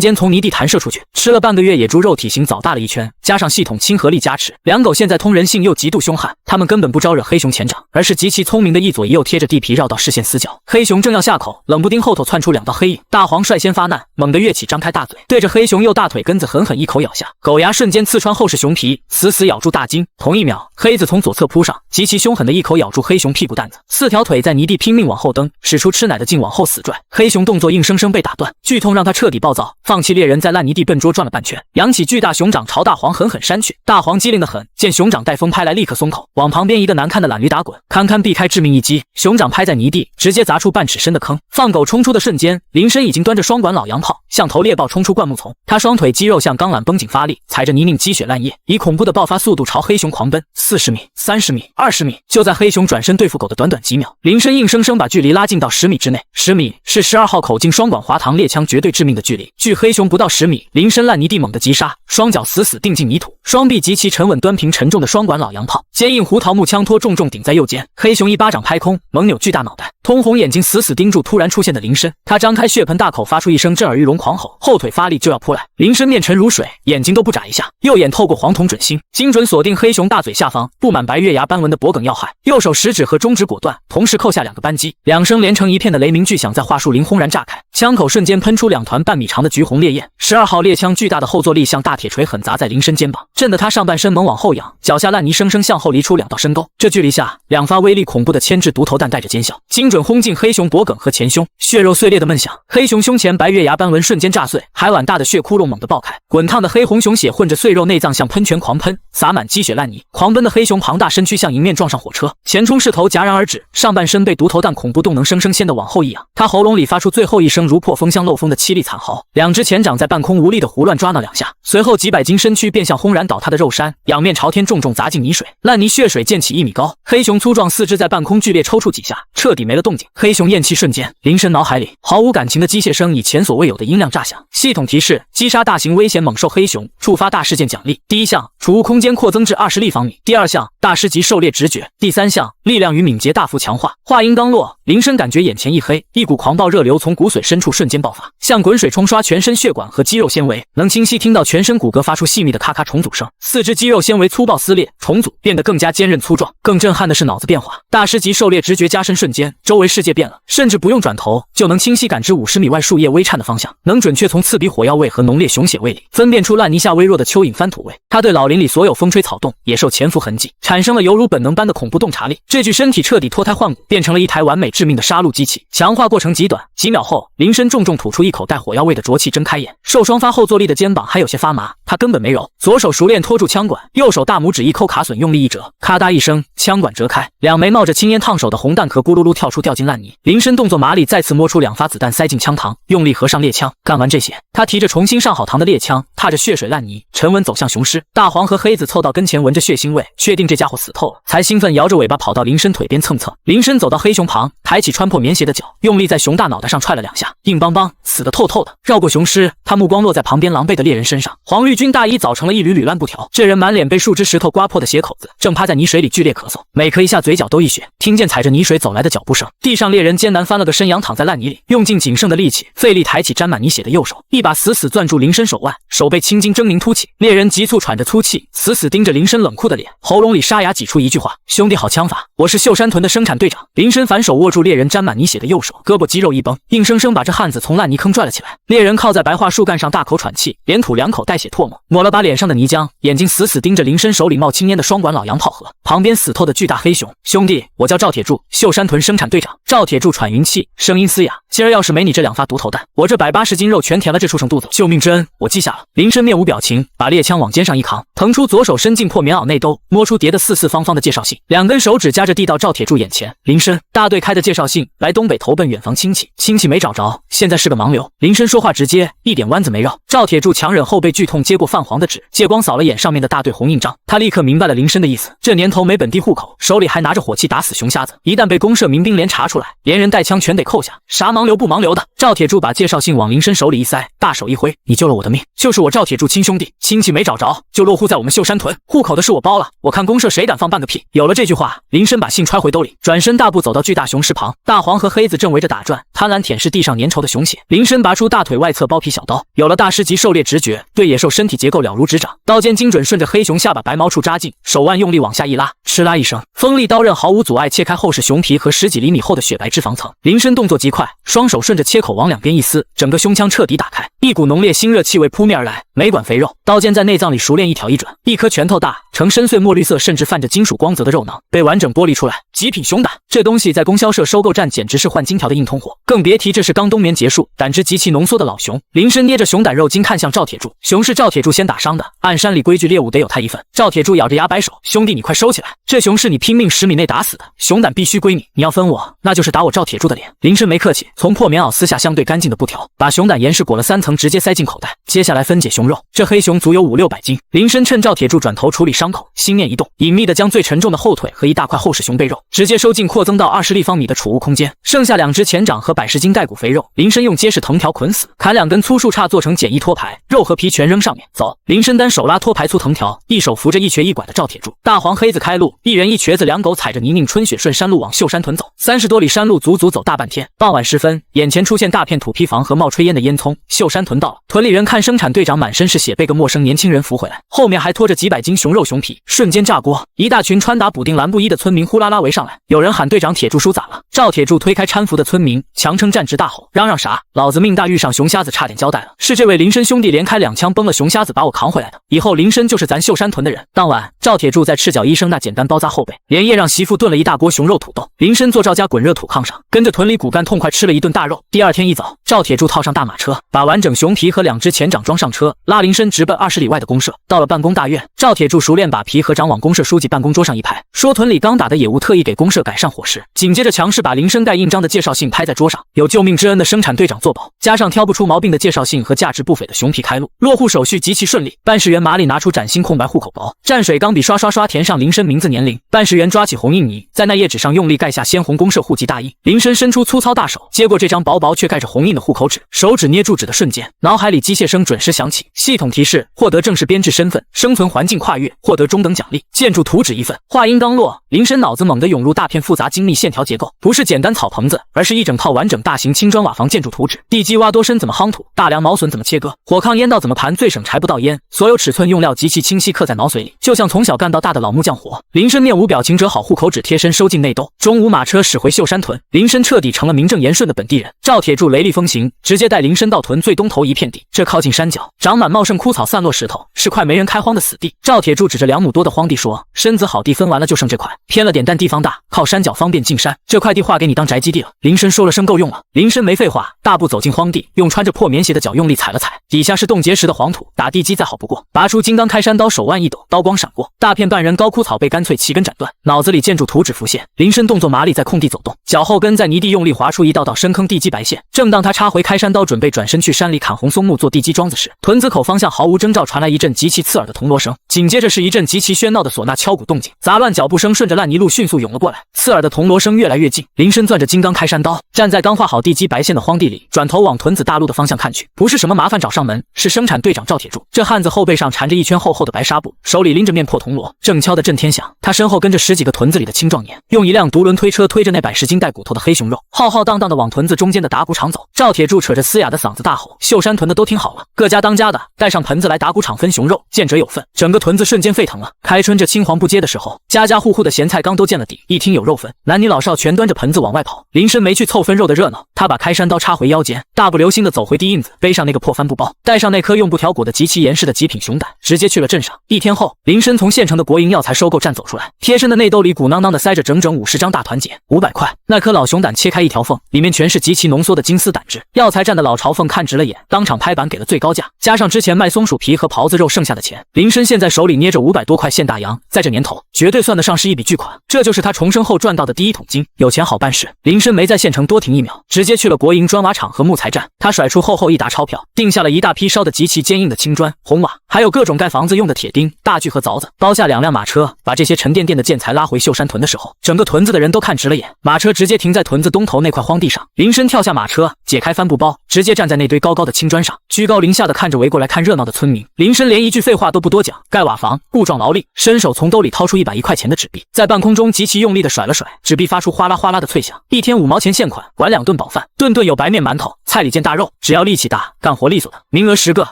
间从泥地弹射出去。吃了半个月野猪肉，体型早大了1圈，加上系统亲和力加持，两狗现在通人性又极度凶悍，他们根本不招惹黑熊前掌，而是极其聪明的一左一右贴着地皮绕到视线死角。黑熊正要下口，冷不丁后头窜出2道黑影，大黄率先发难，猛地跃起，张开大嘴，对着黑熊右大腿根子狠狠一口咬下，狗牙瞬间刺穿后视熊皮，死死咬住大筋。同一秒，黑子从左侧扑上，极其凶狠的一口咬住黑熊屁股蛋子，4条腿在泥地拼命往后蹬，使出吃奶的劲往后死拽。黑熊动作硬生生被打断，剧痛让他彻底暴躁，放弃猎人，在烂泥地笨拙转了半圈，扬起巨大熊掌朝大黄狠狠扇去。大黄机灵得很，见熊掌带风拍来，立刻松口，往旁边一个难看的懒驴打滚，堪堪避开致命一击。熊掌拍在泥地，直接砸出半尺深的坑。放狗冲出的瞬间，林深已经端着双管老洋炮，像头猎豹冲出灌木丛。他双腿肌肉像钢缆绷紧发力，踩着泥泞积雪烂叶，以恐怖的爆发速度朝黑熊狂奔。40米、30米、20米，就在黑熊转身对付狗的短短几秒，林深硬生生把距离拉近到10米之内。10米是12号口径双管滑膛猎枪绝对致命的距离，距黑熊不到10米，林深烂泥地猛地急刹，双脚死死定进泥土，双臂极其沉稳端平沉重的双管老洋炮，坚硬胡桃木枪托重重顶在右肩。黑熊一巴掌拍空，猛扭巨大脑袋，通红眼睛死死盯住突然出现的林深。他张开血盆大口，发出一声震耳欲聋狂吼，后腿发力就要扑来。林深面沉如水，眼睛都不眨一下，右眼透过黄铜准星，精准锁定黑熊大嘴下方布满白月牙斑纹的脖梗要害，右手食指和中指果断，同时扣下2个扳机，2声连成一片的雷鸣巨响在桦树林轰然炸开，枪口瞬间喷出2团半米长的橘红烈焰。12号猎枪巨大的后坐力像大铁锤狠砸在林深肩膀，震得他上半身猛往后仰，脚下烂泥生生向后离出2道深沟。这距离下，2发威力恐怖的铅制毒头弹带着尖效，精准轰进黑熊脖梗和前胸，血肉碎裂的闷响，黑熊胸前白月牙斑纹瞬间炸碎，海碗大的血窟窿猛地爆开，滚烫的黑红熊血混着碎肉内脏像喷泉狂喷，洒满积雪烂泥。狂奔的黑熊庞大身躯像迎面撞上火车，前冲势头戛然而止，上半身被毒头弹恐怖动能生生掀得往后一仰，他喉咙里发出最后一声如破风箱漏风的凄厉惨嚎，2只前掌在半空无力的胡乱抓挠2下，随后几百斤身躯便像轰然倒塌的肉山，仰面朝天重重砸进泥水，烂泥血水溅起1米高。黑熊粗壮四肢在半空剧烈抽搐几下，彻底没了动静。黑熊咽气瞬间，林深脑海里毫无感情的机械声以前所未有的音量炸响。系统提示：击杀大型危险猛兽黑熊，触发大事件奖励。第1项，储物空间扩增至20立方米；第2项，大师级狩猎直觉；第3项，力量与敏捷大幅强化。话音刚落，林深感觉眼前一黑，一股狂暴热流从骨髓深处瞬间爆发，像滚水冲刷全身血管和肌肉。肉纤维，能清晰听到全身骨骼发出细密的咔咔重组声。四肢肌肉纤维粗暴撕裂重组，变得更加坚韧粗壮。更震撼的是脑子变化，大师级狩猎直觉加深瞬间，周围世界变了，甚至不用转头就能清晰感知50米外树叶微颤的方向，能准确从刺鼻火药味和浓烈熊血味里分辨出烂泥下微弱的蚯蚓翻土味。他对老林里所有风吹草动、野兽潜伏痕迹产生了犹如本能般的恐怖洞察力。这具身体彻底脱胎换骨，变成了一台完美致命的杀戮机器。强化过程极短，几秒后，林深重重吐出一口带火药味的浊气，睁开眼，受双发后坐立的肩膀还有些发麻，他根本没揉，左手熟练拖住枪管，右手大拇指一抠卡榫，用力一折，咔嗒一声，枪管折开，两枚冒着青烟烫手的红弹壳咕噜噜跳出，掉进烂泥。林深动作麻利，再次摸出2发子弹塞进枪膛，用力合上猎枪。干完这些，他提着重新上好膛的猎枪，踏着血水烂泥，沉稳走向雄狮。大黄和黑子凑到跟前，闻着血腥味，确定这家伙死透了，才兴奋摇着尾巴跑到林深腿边蹭蹭。林深走到黑熊旁，抬起穿破棉鞋的脚，用力在熊大脑袋上踹了2下，硬邦邦，死得透透的。绕过雄狮，他目光落在旁边狼狈的猎人身上，黄绿军大衣早成了一缕缕烂布条，这人满脸被树枝石头刮破的血口子，正趴在泥水里剧烈咳嗽，每咳一下嘴角都溢血。听见踩着泥水走来的脚步声，地上猎人艰难翻了个身，仰躺在烂泥里，用尽仅剩的力气，费力抬起沾满泥血的右手，一把死死攥住林深手腕，手背青筋狰狞凸起。猎人急促喘着粗气，死死盯着林深冷酷的脸，喉咙里沙哑挤出一句话：兄弟好枪法，我是秀山屯的生产队长。林深反手握住猎人沾满泥血的右手，胳膊肌肉一绷，硬生生把这汉子从烂泥坑拽了起来。猎人靠在白桦树干上大口喘气，连吐2口带血唾沫，抹了把脸上的泥浆，眼睛死死盯着林深手里冒青烟的双管老洋炮盒，旁边死透的巨大黑熊。兄弟，我叫赵铁柱，秀山屯生产队长。赵铁柱喘匀气，声音嘶哑，今儿要是没你这2发毒头弹，我这180斤肉全填了这畜生肚子。救命之恩我记下了。林深面无表情，把猎枪往肩上一扛，腾出左手伸进破棉袄内兜，摸出叠得四四方方的介绍信，2根手指夹着递到赵铁柱眼前。林深，大队开的介绍信，来东北投奔远房亲戚，亲戚没找着，现在是个盲流。林深说话直接，一点弯子没绕。赵铁柱强忍后背剧痛，接过泛黄的纸，借光扫了眼上面的大队红印章，他立刻明白了林深的意思。这年头没本地户口，手里还拿着火器打死熊瞎子，一旦被公社民兵连查出来，连人带枪全得扣下，啥盲流不盲流的。赵铁柱把介绍信往林深手里一塞，大手一挥：你救了我的命，就是我赵铁柱亲兄弟，亲戚没找着，就落户在我们秀山屯，户口的事我包了，我看公社谁敢放半个屁。有了这句话，林深把信揣回兜里，转身大步走到巨大雄狮旁，大黄和黑子正围着打转，贪婪舔舐地上粘稠的熊血。林深拔出大腿外侧包皮小刀，有了大师级狩猎直觉，对野兽身体结构了如指掌，刀尖精准顺着黑熊下巴白毛处扎进，手腕用力往下一拉，哧啦一声，锋利刀刃毫无阻碍切开后视熊皮和10几厘米厚的雪白脂肪层。林深动作极快，双手顺着切口往两边一撕，整个胸腔彻底打开，一股浓烈腥热气味扑面而来，没管肥肉，刀尖在内脏里熟练一挑一转，一颗拳头大，呈深邃墨绿色甚至泛着金属光泽的肉囊被完整剥离出来。极品熊胆，这东西在供销社收购站简直是换金条的硬通货，更别提这是刚冬眠结束，胆汁极其浓缩的老熊。林深捏着熊胆肉筋看向赵铁柱，熊是赵铁柱先打伤的，按山里规矩猎物得有他一份。赵铁柱咬着牙摆手：兄弟你快收起来，这熊是你拼命10米内打死的，熊胆必须归你，你要分我那就是打我赵铁柱的脸。林深没客气，从破棉袄撕下相对干净的布条，把熊胆严实裹了3层，直接塞进口袋。接下来分解熊肉，这黑熊足有500-600斤。林深趁赵铁柱转头处理伤口，心念一动，隐秘地将最沉重的后腿和一大块厚实熊背肉直接收进扩增到20立方米的储物空间，剩下2只前掌和100斤带骨肥肉，林深用结实藤条捆死，砍2根粗树杈做成简易托盘，肉和皮全扔上面。走，林深单手拉托盘粗藤条，一手扶着一瘸一拐的赵铁柱，大黄黑子开路，一人一瘸子2狗踩着泥泞春雪顺山路往秀山屯走。30多里山路足足走大半天，傍晚时分，眼前出现大片土坯房和冒炊烟的烟囱，秀山屯到了。屯里人看生产队长满身是血被个陌生年轻人扶回来，后面还拖着几百斤熊肉熊皮，瞬间炸锅，一大群穿打补丁蓝布衣的村民呼啦啦围上来，有人喊队长铁柱叔咋了？赵铁柱推开搀扶的村民，强撑站直大吼：嚷嚷啥？老子命大遇上熊瞎子差点交代了，是这位林深兄弟连开2枪崩了熊瞎子把我扛回来的，以后林深就是咱秀山屯的人。当晚赵铁柱在赤脚医生那简单包扎后背，连夜让媳妇炖了一大锅熊肉土豆，林深坐赵家滚热土炕上，跟着屯里骨干痛快吃了一顿大肉。第二天一早，赵铁柱套上大马车，把完整熊皮和2只前掌装上车，拉林深直奔20里外的公社。到了办公大院，赵铁柱熟练把皮和掌往公社书记办公桌上一拍，说屯里刚打的野物特意给公社改善伙食，紧接着强势把林深盖印章的介绍信拍在桌上，有救命之恩的生产队长作保，加上挑不出毛病的介绍信和价值不菲的熊皮开路，落户手续极其顺利。办事员马里拿出崭新空白户口簿，蘸水钢笔刷刷刷填上林深名字年龄，办事员抓起红印泥，在那页纸上用力盖下鲜红公社户籍大印。林深伸出粗糙大手接过这张薄薄却盖着红印的户口纸，手指捏住纸的瞬间，脑海里机械声准时响起，系统提示获得正式编制身份，生存环境跨越，获得中等奖励，建筑图纸1份。话音刚落，林深脑子猛地涌入大片复杂精密线条结构，不是简单草棚子，而是一整套完整大型轻砖瓦房建筑图纸。地基挖多深怎么夯土，大梁毛笋怎么切割，火炕烟道怎么盘最省柴不倒烟，所有尺寸用料极其清晰刻在脑髓里，就像从小干到大的老木匠活。林深面无表情折好户口纸贴身收进内兜。中午马车驶回秀山屯，林深彻底成了名正言顺的本地人。赵铁柱雷厉风行，直接带林深到屯最东头一片地，这靠近山脚，长满茂盛枯草散落石头，是块没人开荒的死地。赵铁柱指着2亩多的荒地说，身子好地分完了就剩这块，偏了点但地方大，靠山脚方便进山，这块地划给你当宅基地了。林深说了声够用了。林深没废话，大步走进荒地，用穿着破棉鞋的脚用力踩了踩，底下是冻结时的黄土，打地基再好不过，拔出金刚开山刀，手腕一抖，刀光闪过，大片半人高枯草被干脆齐根斩断，脑子里建筑图纸浮现。林深动作麻利，在空地走动，脚后跟在泥地用力划出一道道深坑地基白线。正当他插回开山刀，准备转身去山里砍红松木做地基桩子时，屯子口方向毫无征兆传来一阵极其刺耳的铜锣声，紧接着是一阵极其喧闹的唢呐敲鼓动静，杂乱脚步声顺着烂泥路迅速涌了过来，刺耳的铜锣声越来越近。林深攥着金刚开山刀，站在刚画好地基白线的荒地里，转头往屯子大路的方向看去，不是什么麻烦找上门，是生产队长赵铁柱。这汉子后背上缠着一圈厚厚的白纱布，手里拎着面破铜锣，正敲得震天响。他身后跟着10几个屯子里的青壮年，用一辆独轮推车推着那110斤带骨头的黑熊肉，浩浩荡荡的往屯子中间的打谷场走。赵铁柱扯着嘶哑的嗓子大吼：“秀山屯的都听好了，各家当家的带上盆子来打谷场分熊肉，见者有份。”整个屯子瞬间沸腾了。开春这青黄不接的时候，家家户户的咸菜缸都见了底，一听有肉分，男女老少全端着盆子往外跑。林深没去凑分肉的热闹，他把开山刀插回腰间，大步流星的走回地印子，背上那个破帆布包，带上那颗用布条裹得极其严实的极品熊胆，直接去了镇上。1天后，林深从县城的国营药材收购站走出来，贴身的内兜里鼓囊囊的塞着整整50张大团结，500块。那颗老熊胆切开一条缝，里面全是极其浓缩的金丝胆汁。药材站的老朝奉看直了眼，当场拍板给了最高价，加上之前卖松鼠皮和狍子肉剩下的钱，林深现在手里捏着500多块现大洋，在这年头绝对算得上是一笔巨款。这就是他重生后赚到的第一桶金。有钱好办事，林深没在县城多停1秒，直接去了国营砖瓦厂和木材站。他甩出厚厚一沓钞票，定下了一大批烧得极其坚硬的青砖、红瓦，还有各种盖房子用的铁钉、大锯和凿子，包下2辆马车，把这些沉甸甸的建材拉回秀山屯的时候，整个屯子的人都看直了眼。马车直接停在屯子东头那块荒地上，林深跳下马车，解开帆布包，直接站在那堆高高的青砖上，居高临下的看着围过来看热闹的村民。林深连一句废话都不多讲，盖瓦房，固壮劳力，伸手从兜里掏出100块钱的纸币，在半空中极其用力的甩了甩，纸币发出哗啦哗啦的脆响。1天5毛钱现款，管2顿饱饭，顿顿有白面馒头，菜里见大肉，只要力气大，干活利索的，名额10个，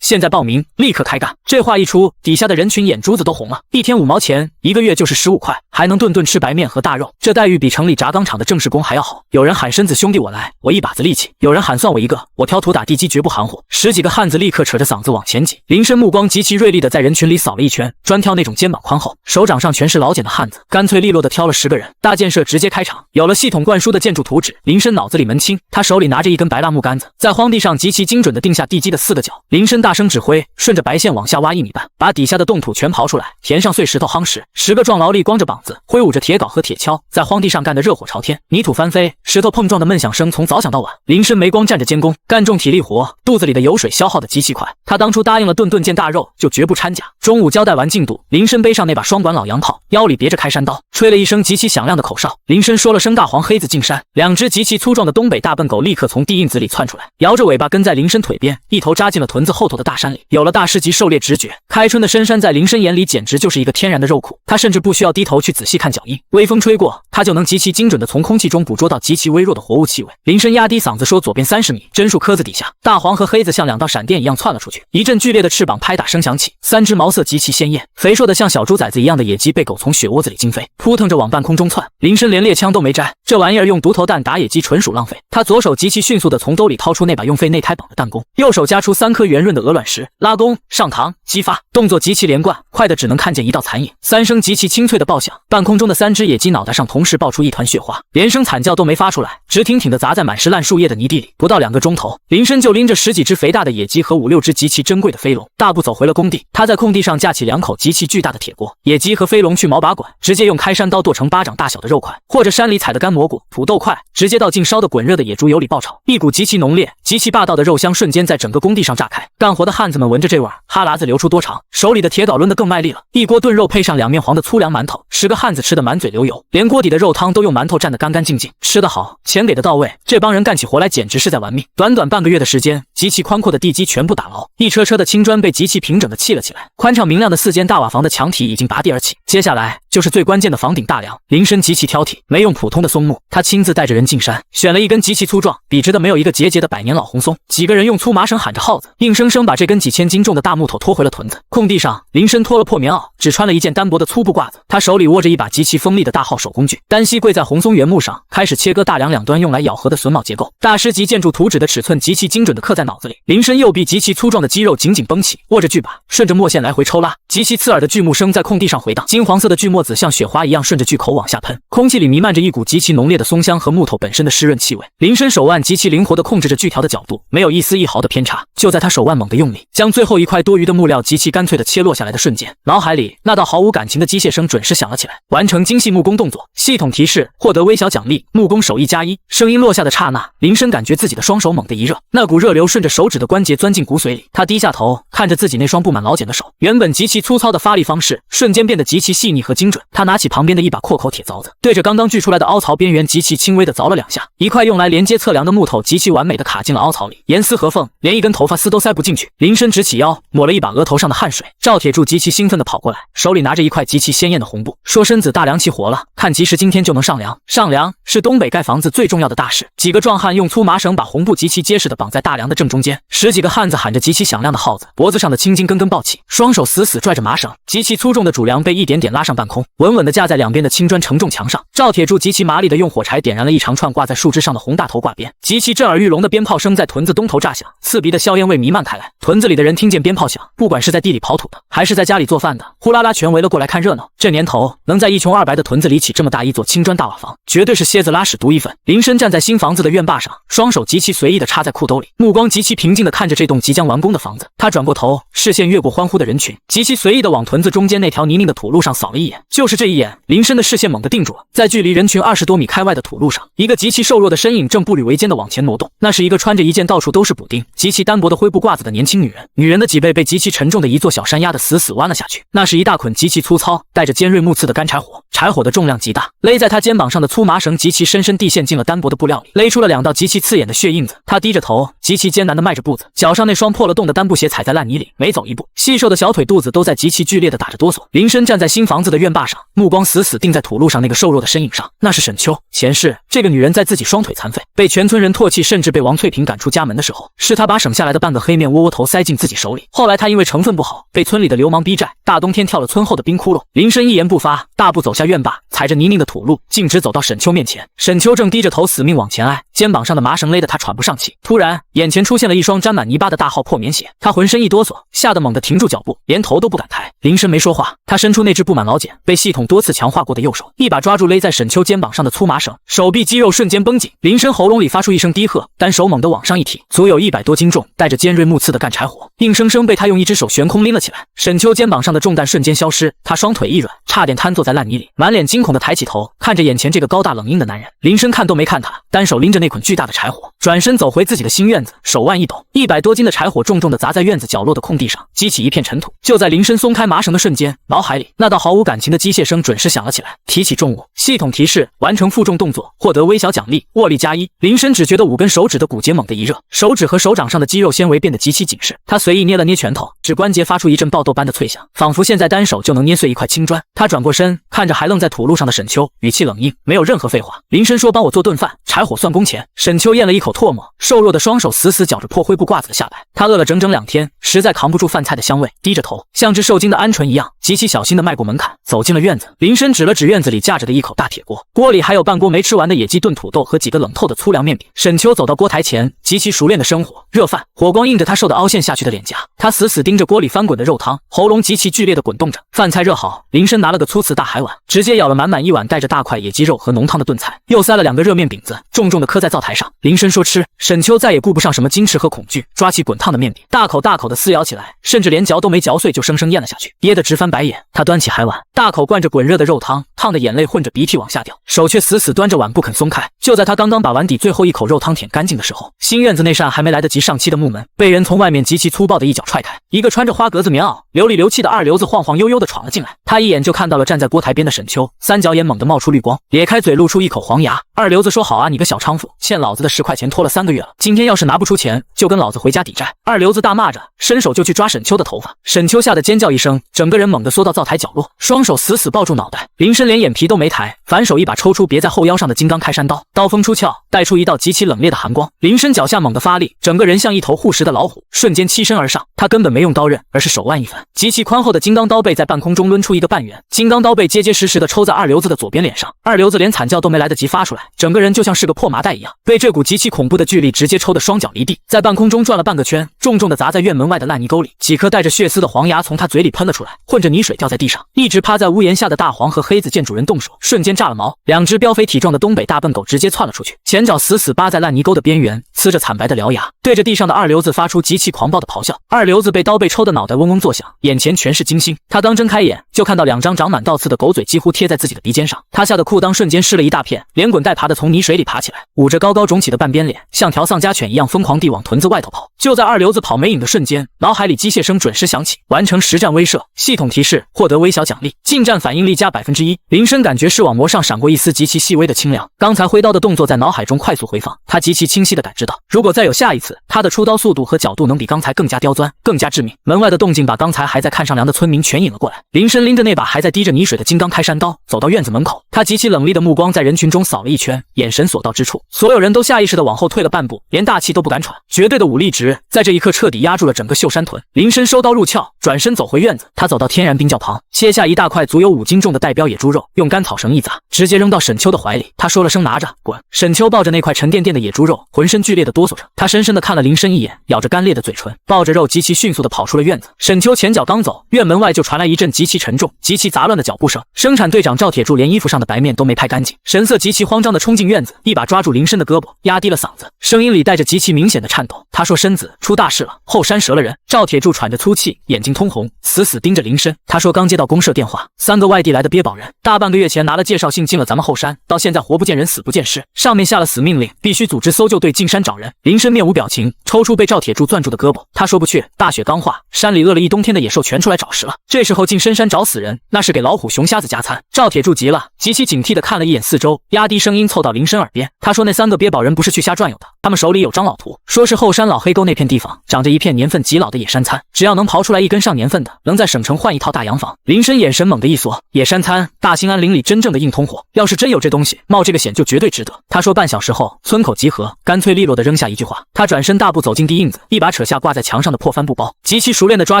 现在报名，立刻开干。这话一出，底下的人群眼珠子都红了。1天5毛钱，1个月就是15块，还能顿顿吃白面和大肉，这待遇比城里轧钢厂的正式工还要好。有人喊身子兄弟我来，我一把子力气；有人喊算我一个，我挑土打地基绝不含糊。10几个汉子立刻扯着嗓子往前挤。林深目光极其锐利的在人群里扫了一圈，专挑那种肩膀宽厚、手掌上全是老茧的汉子，干脆利落的挑了10个人。大建设直接开场，有了系统灌输的建筑图纸，林深脑子里门清。他手里拿着一根白蜡木杆子，在荒地上极其精准的定下地基的4个角。林深大声指挥，顺着白线往下挖1米半，把底下的冻土全刨出来，填上碎石头夯实。10个壮劳力光着膀子，挥舞着铁镐和铁锹，在荒地上干得热火朝天，泥土翻飞，石头碰撞的闷响声从早响到晚。林深没光站着监工，干重体力活，肚子里的油水消耗的极其快。他当初答应了顿顿见大肉，就绝不掺假。中午交代完进度，林深背上那把双管老洋炮，腰里别着开山刀，吹了一声极其响亮的口哨。林深说了声大黄黑子进山，2只极其粗壮的东北大笨狗立刻从地印子里窜出来，摇着尾巴跟在林深腿边，一头扎进了屯子后头的大山里。有了大师级狩猎直觉，开春的深山在林深眼里简直就是一个天然的肉库，他甚至不需要低头去仔细看脚印，微风吹过，他就能极其精准的从空气中捕捉到极其微弱的活物气味。林深压低嗓子说，左边30米，榛树棵子底下，大黄和黑子像2道闪电一样窜了出去，一阵剧烈的翅膀拍打声响起，3只毛色极其鲜艳、肥硕的像小猪崽子一样的野鸡被狗从雪窝子里惊飞，扑腾着往半空中窜。林深连猎枪都没摘，这玩意儿用毒头弹打野鸡纯属浪费。他左手极其迅速的从兜里掏出那把用废内胎绑的弹弓，右手夹出3颗圆润的鹅卵石，拉弓上膛激发，动作极其连贯，快的只能看见一道残影。3声极其清脆的爆响，半空中的3只野鸡脑袋上同时爆出一团血花，连声惨叫都没发出来，直挺挺的砸在满是烂树叶的泥地里。不到2个钟头，林深就拎着10几只肥大的野鸡和5、6只极其珍贵的飞龙，大步走回了工地。他在空地上架起2口极其巨大的铁锅，野鸡和飞龙去毛拔管，直接用开山刀剁成巴掌大小的肉块，或者山里采的干蘑菇、土豆块，直接倒进烧得滚热的野猪油里爆炒，一股极其浓烈、极其霸道的肉香瞬间在整个工地上炸开。干活的汉子们闻着这味儿，哈喇子流出多长，手里的铁镐抡得更卖力了。一锅炖肉配上2面黄的粗粮馒头，10个汉子吃得满嘴流油，连锅底的肉汤都用馒头蘸得干干净净。吃得好，钱给得到位，这帮人干起活来简直是在玩命。短短半个月的时间，极其宽阔的地基全部打牢，一车车的青砖被极其平整的砌了起来，宽敞明亮的4间大瓦房的墙体已经拔地而起。接下来就是最关键的房顶大梁。林深极其挑剔，没用普通的松木，他亲自带着人进山，选了一根极其粗壮、笔直的没有一个节节的百年老红松。几个人用粗麻绳喊着号子，硬生生把这根几千斤重的大木头拖回了屯子。空地上，林深脱了破棉袄，只穿了一件单薄的粗布褂子，他手里握着一把极其锋利的大号手工锯，单膝跪在红松原木上，开始切割大梁两端用来咬合的榫卯结构。大师级建筑图纸的尺寸极其精准地刻在脑子里。林深右臂极其粗壮的肌肉紧紧绷起，握着锯把，顺着墨线来回抽拉，极其刺耳的锯木声在空地上回荡。金黄色的锯末子像雪花一样顺着锯口往下喷，空气里弥漫着一股极其浓烈的松香和木头本身的湿润气味。林深手腕极其灵活地控制着锯条的角度，没有一丝一毫的偏差。就在他手腕猛地用力，将最后一块多余的木料极其干脆地切落下来的瞬间，脑海里那道毫无感情的机械声准时响了起来。完成精细木工动作，系统提示获得微小奖励，木工手艺+1。声音落下的刹那，林深感觉自己的双手猛地一热，那股热流顺着手指的关节钻进骨髓里。他低下头，看着自己那双布满老茧的手，原本极其粗糙的发力方式瞬间变得极其细腻和精准。他拿起旁边的一把阔口铁凿子，对着刚刚锯出来的凹槽边缘极其轻微的凿了2下，一块用来连接侧梁的木头极其完美的卡进了凹槽里，严丝合缝，连一根头发丝都塞不进去。林深直起腰，抹了一把额头上的汗水。赵铁柱极其兴奋地跑过来，手里拿着一块极其鲜艳的红布，说身子大梁起活了，看及时今天就能上梁。上梁是东北盖房子最重要的大事。几个壮汉用粗麻绳把红布极其结实地绑在大梁的正中间，10几个汉子喊着极其响亮的号子，脖子上的青筋根根暴起，双手死死拽着麻绳，极其粗重的主梁被一点点拉上半空，稳稳地架在两边的青砖承重墙上。赵铁柱极其麻利地用火柴点燃了一长串挂在树枝上的红大头挂鞭，极其震耳欲聋的鞭炮声在屯子东头炸响，刺鼻的硝烟味弥漫开来。屯子里的人听见鞭炮响，不管是在地里刨土的，还是在家里做饭的，呼啦啦全围了过来看热闹。这年头能在一穷二白的屯子里起这么大一座青砖大瓦房，绝对是蝎子拉屎独一份。林深站在新房子的院坝上，双手极其随意地插在裤兜里，目光极其平静地看着这栋即将完工的房子。他转过头，视线越过欢呼的人群，极其随意地往屯子中间那条泥泞的土路上扫了一眼。就是这一眼，林深的视线猛地定住了，在距离人群20多米开外的土路上，一个极其瘦弱的身影正步履维艰地往前挪动。那是一个穿着一件到处都是补丁、极其单薄的灰布褂子的年轻女人。女人的脊背被极其沉重的一座小山压得死死弯了下去，那是一大捆极其粗糙、带着尖锐木刺的干柴火，柴火的重量极大，勒在她肩膀上的粗麻绳极其深深地陷进了单薄的布料里，勒出了2道极其刺眼的血印子。她低着头，极其艰难地迈着步子，脚上那双破了洞的单布鞋踩在烂泥里，每走一步，细瘦的小腿肚子都在极其剧烈地打着哆嗦。林深站在新房子的院坝上，目光死死定在土路上那个瘦弱的身影上，那是沈秋。前世这个女人在自己双腿残废，被全村人唾弃，甚至被王翠萍赶出家门的时候，是她把省下来的半个黑面窝窝头塞进自己手里。后来她因为成分不好，被村里的流氓逼债，大冬天跳了村后的冰窟窿。林深一言不发，大步走下院坝，踩着泥泞的土路，径直走到沈秋面前。沈秋正低着头死命往前挨，肩膀上的麻绳勒得他喘不上气。突然眼前出现了一双沾满泥巴的大号破棉鞋，他浑身一哆嗦，吓得猛地停住脚步，连头都不敢抬。林深没说话，他伸出那只布满老茧、被系统多次强化过的右手，一把抓住勒在沈秋肩膀上的粗麻绳，手臂肌肉瞬间绷紧。林深喉咙里发出一声低喝，单手猛地往上一提，足有100多斤重，带着尖锐木刺的干柴火，硬生生被他用一只手悬空拎了起来。沈秋肩膀上的重担瞬间消失，他双腿一软，差点瘫坐在烂泥里，满脸惊恐地抬起头，看着眼前这个高大冷硬的男人。林深看都没看他，单手拎着那捆巨大的柴火，转身走回自己的新院子，手腕一抖，100多斤的柴火重重地砸在院子角落的空地上，激起一片尘土。就在林深松开麻绳的瞬间，脑海里那道毫无感情的机械声准时响了起来。提起重物，系统提示完成负重动作，获得微小奖励，握力+1。林深只觉得5根手指的骨节猛地一热，手指和手掌上的肌肉纤维变得极其紧实。他随意捏了捏拳头，指关节发出一阵爆豆般的脆响，仿佛现在单手就能捏碎一块青砖。他转过身，看着还愣在土路上的沈秋，语气冷硬，没有任何废话。林深说：“帮我做顿饭，柴火算工钱。”沈秋咽了一口唾沫，瘦弱的双手死死绞着破灰布褂子的下摆。他饿了整整2天，实在扛不住饭菜的香味，低着头，像只受惊的鹌鹑一样，极其小心地迈过门槛，走进了院子。林深指了指院子里架着的一口大铁锅，锅里还有半锅没吃完的野鸡炖土豆和几个冷透的粗粮面饼。沈秋走到锅台前，极其熟练的生火热饭，火光映着他瘦得凹陷下去的脸颊。他死死盯着锅里翻滚的肉汤，喉咙极其剧烈地滚动着。饭菜热好，林深拿了个粗瓷大海碗，直接舀了满满一碗带着大块野鸡肉和浓汤的炖菜，又塞了2个热面饼子，重重地磕在灶台上。林深说吃，沈秋再也顾不上什么矜持和恐惧，抓起滚烫的面饼，大口大口地撕咬起来，甚至连嚼都没嚼碎就生生咽了下去，噎得直翻白眼。他端起海碗，大口灌着滚热的肉汤，烫的眼泪混着鼻涕往下掉，手却死死端着碗不肯松开。就在他刚刚把碗底最后一口肉汤舔干净的时候，新院子那扇还没来得及上漆的木门被人从外面极其粗暴的一脚踹开，一个穿着花格子棉袄、流里流气的二流子晃晃悠悠地闯了进来。他一眼就看到了站在锅台边的沈秋，三角眼猛地冒出绿光，咧开嘴露出一口黄牙。二流子说：“好啊，你个小娼妇，欠老子的10块钱拖了3个月了，今天要是拿不出钱，就跟老子回家抵债。”二流子大骂着，伸手就去抓沈秋的头发。沈秋吓得尖叫一声，整个人猛地缩到灶台角落，双手死死抱住脑袋。林深连连眼皮都没抬，反手一把抽出别在后腰上的金刚开山刀，刀锋出鞘，带出一道极其冷冽的寒光。林深脚下猛地发力，整个人像一头护食的老虎，瞬间欺身而上。他根本没用刀刃，而是手腕一翻，极其宽厚的金刚刀背在半空中抡出一个半圆，金刚刀背结结实实的抽在二流子的左边脸上。二流子连惨叫都没来得及发出来，整个人就像是个破麻袋一样，被这股极其恐怖的巨力直接抽得双脚离地，在半空中转了半个圈，重重的砸在院门外的烂泥沟里。几颗带着血丝的黄牙从他嘴里喷了出来，混着泥水掉在地上。一直趴在屋檐下的大黄和黑子见主人动手，瞬间炸了毛，两只膘肥体壮的东北大笨狗直接窜了出去，前脚死死扒在烂泥沟的边缘，呲着惨白的獠牙，对着地上的二流子发出极其狂暴的咆哮。二流子被刀背抽的脑袋嗡嗡作响，眼前全是惊心。他刚睁开眼，就看到两张长满倒刺的狗嘴几乎贴在自己的鼻尖上，他吓得裤裆瞬间湿了一大片，连滚带爬的从泥水里爬起来，捂着高高肿起的半边脸，像条丧家犬一样疯狂地往屯子外头跑。就在二流子跑没影的瞬间，脑海里机械声准时响起，完成实战威慑，系统提示获得微小奖励，近战反应力加1%。林深感觉视网膜上闪过一丝极其细微的清凉，刚才挥刀的动作在脑海中快速回放，他极其清晰地感知到，如果再有下一次，他的出刀速度和角度能比刚才更加刁钻，更加致命。门外的动静把刚才还在看上梁的村民全引了过来。林深拎着那把还在滴着泥水的金刚开山刀，走到院子门口，他极其冷厉的目光在人群中扫了一圈，眼神所到之处，所有人都下意识地往后退了半步，连大气都不敢喘。绝对的武力值在这一刻彻底压住了整个秀山屯。林深收刀入鞘，转身走回院子，他走到天然冰窖旁，切下一大块足有5斤重的带膘野猪肉，用干草绳一砸，直接扔到沈秋的怀里。他说了声拿着，滚。沈秋抱着那块沉甸甸的野猪肉，浑身剧烈的哆嗦着，他深深地看了林深一眼，咬着干裂的嘴唇，抱着肉极其迅速地跑出了院子。沈秋前脚刚走，院门外就传来一阵极其沉重、极其杂乱的脚步声。生产队长赵铁柱连衣服上的白面都没拍干净，神色极其慌张地冲进院子，一把抓住林深的胳膊，压低了嗓子，声音里带着极其明显的颤抖。他说：“身子出大事了，后山折了人。”赵铁柱喘着粗气，眼睛通红，死死盯着林深。他说：“刚接到公社电话，3个外地来的鳖宝人，大半个月前拿了介绍信进了咱们后山，到现在活不见人，死不见尸，上面下了死命令，必须组织搜救队进山找人。”林深面无表情，抽出被赵铁柱攥住的胳膊。他说不去，大雪刚化，山里饿了一冬天的野兽全出来找食了，这时候进深山找死人，那是给老虎熊瞎子加餐。赵铁柱急了，极其警惕地看了一眼四周，压低声音凑到林深耳边，他说：“那3个鳖宝人不是去瞎转悠的，他们手里有张老图，说是后山老黑沟那片地方长着一片年份极老的野山参，只要能刨出来一根上年份的，能在省城换一套大洋房。”林深眼神猛地一缩，野山参，大兴安岭里真正的硬通货，要是真有这东西，冒这个险就绝对值得。他说半小时后村口集合，干脆利落地扔下一句话。他转身大步走进地印子，一把扯下挂在墙上的破帆布包，极其熟练地抓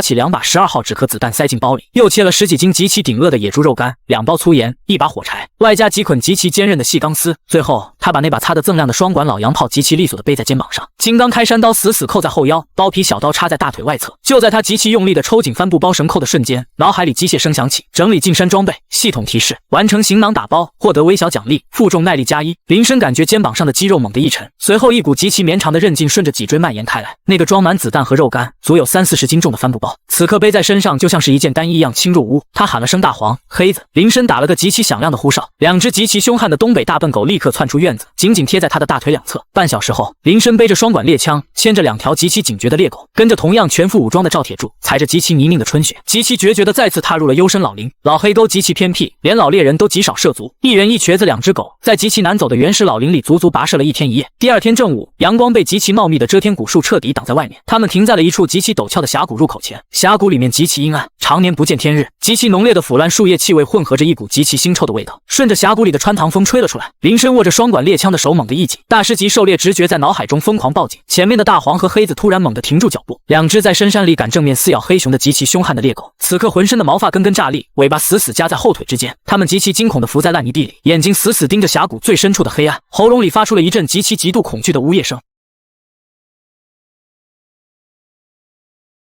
起2把12号纸壳子弹塞进包里，又切了10几斤极其顶饿的野猪肉干，2包粗盐，1把火柴，外加几捆极其坚韧的细钢丝。最后他把那把擦得锃亮的双管老洋炮极其利索地背在肩膀上，金刚开山刀死死扣在后腰，包皮小刀插在大腿外侧。就在他极其用力地抽紧帆布包绳扣的瞬间，脑海里机械声响起，整理进山装备，系统提示完成行囊打包，获得微小奖励，负重耐力加1。林深感觉肩膀上的肌肉猛地一沉，随后一股极其绵长的韧劲顺着脊椎蔓延开来，那个装满子弹和肉干足有30-40斤重的帆布包，此刻背在身上就像是一件单衣一样轻若无物。他喊了声大黄黑子，林深打了个极其响亮的呼哨，2只极其凶悍的东北大笨狗立刻窜出院子，紧紧贴在他的大腿两侧。半小时后，林深背着双管猎枪，牵着2条极其警觉的猎狗，跟着同样全副武装的赵铁柱，踩着极其泥泞的春雪，极其决绝地再次踏入了幽深老林。老黑沟极其偏僻，连老猎人都极少涉足，一人一瘸子2只狗，在极其难走的原始老林里足足跋涉了1天1夜。第2天正午，阳光被极其茂密的遮天古树彻底挡在外面，他们停在了一处极其陡峭的峡谷入口前。峡谷里面极其阴暗，常年不见天日，极其浓烈的腐烂树叶气味混合着一股极其腥臭的味道，顺着峡谷里的穿堂风吹了出来。林深握着双管猎枪的手猛地一紧，大师级狩猎直觉在脑海中疯狂报警。前面的大黄和黑子突然猛地停住脚步，2只在深山里敢正面撕咬黑熊的极其凶悍的猎狗，此刻浑身的毛发根根炸立，尾巴死死夹在后腿之间，它们极其惊恐地伏在烂泥地里，眼睛死死盯着峡谷最深处的黑暗，喉咙里发出了一阵极其极度恐惧的呜咽声。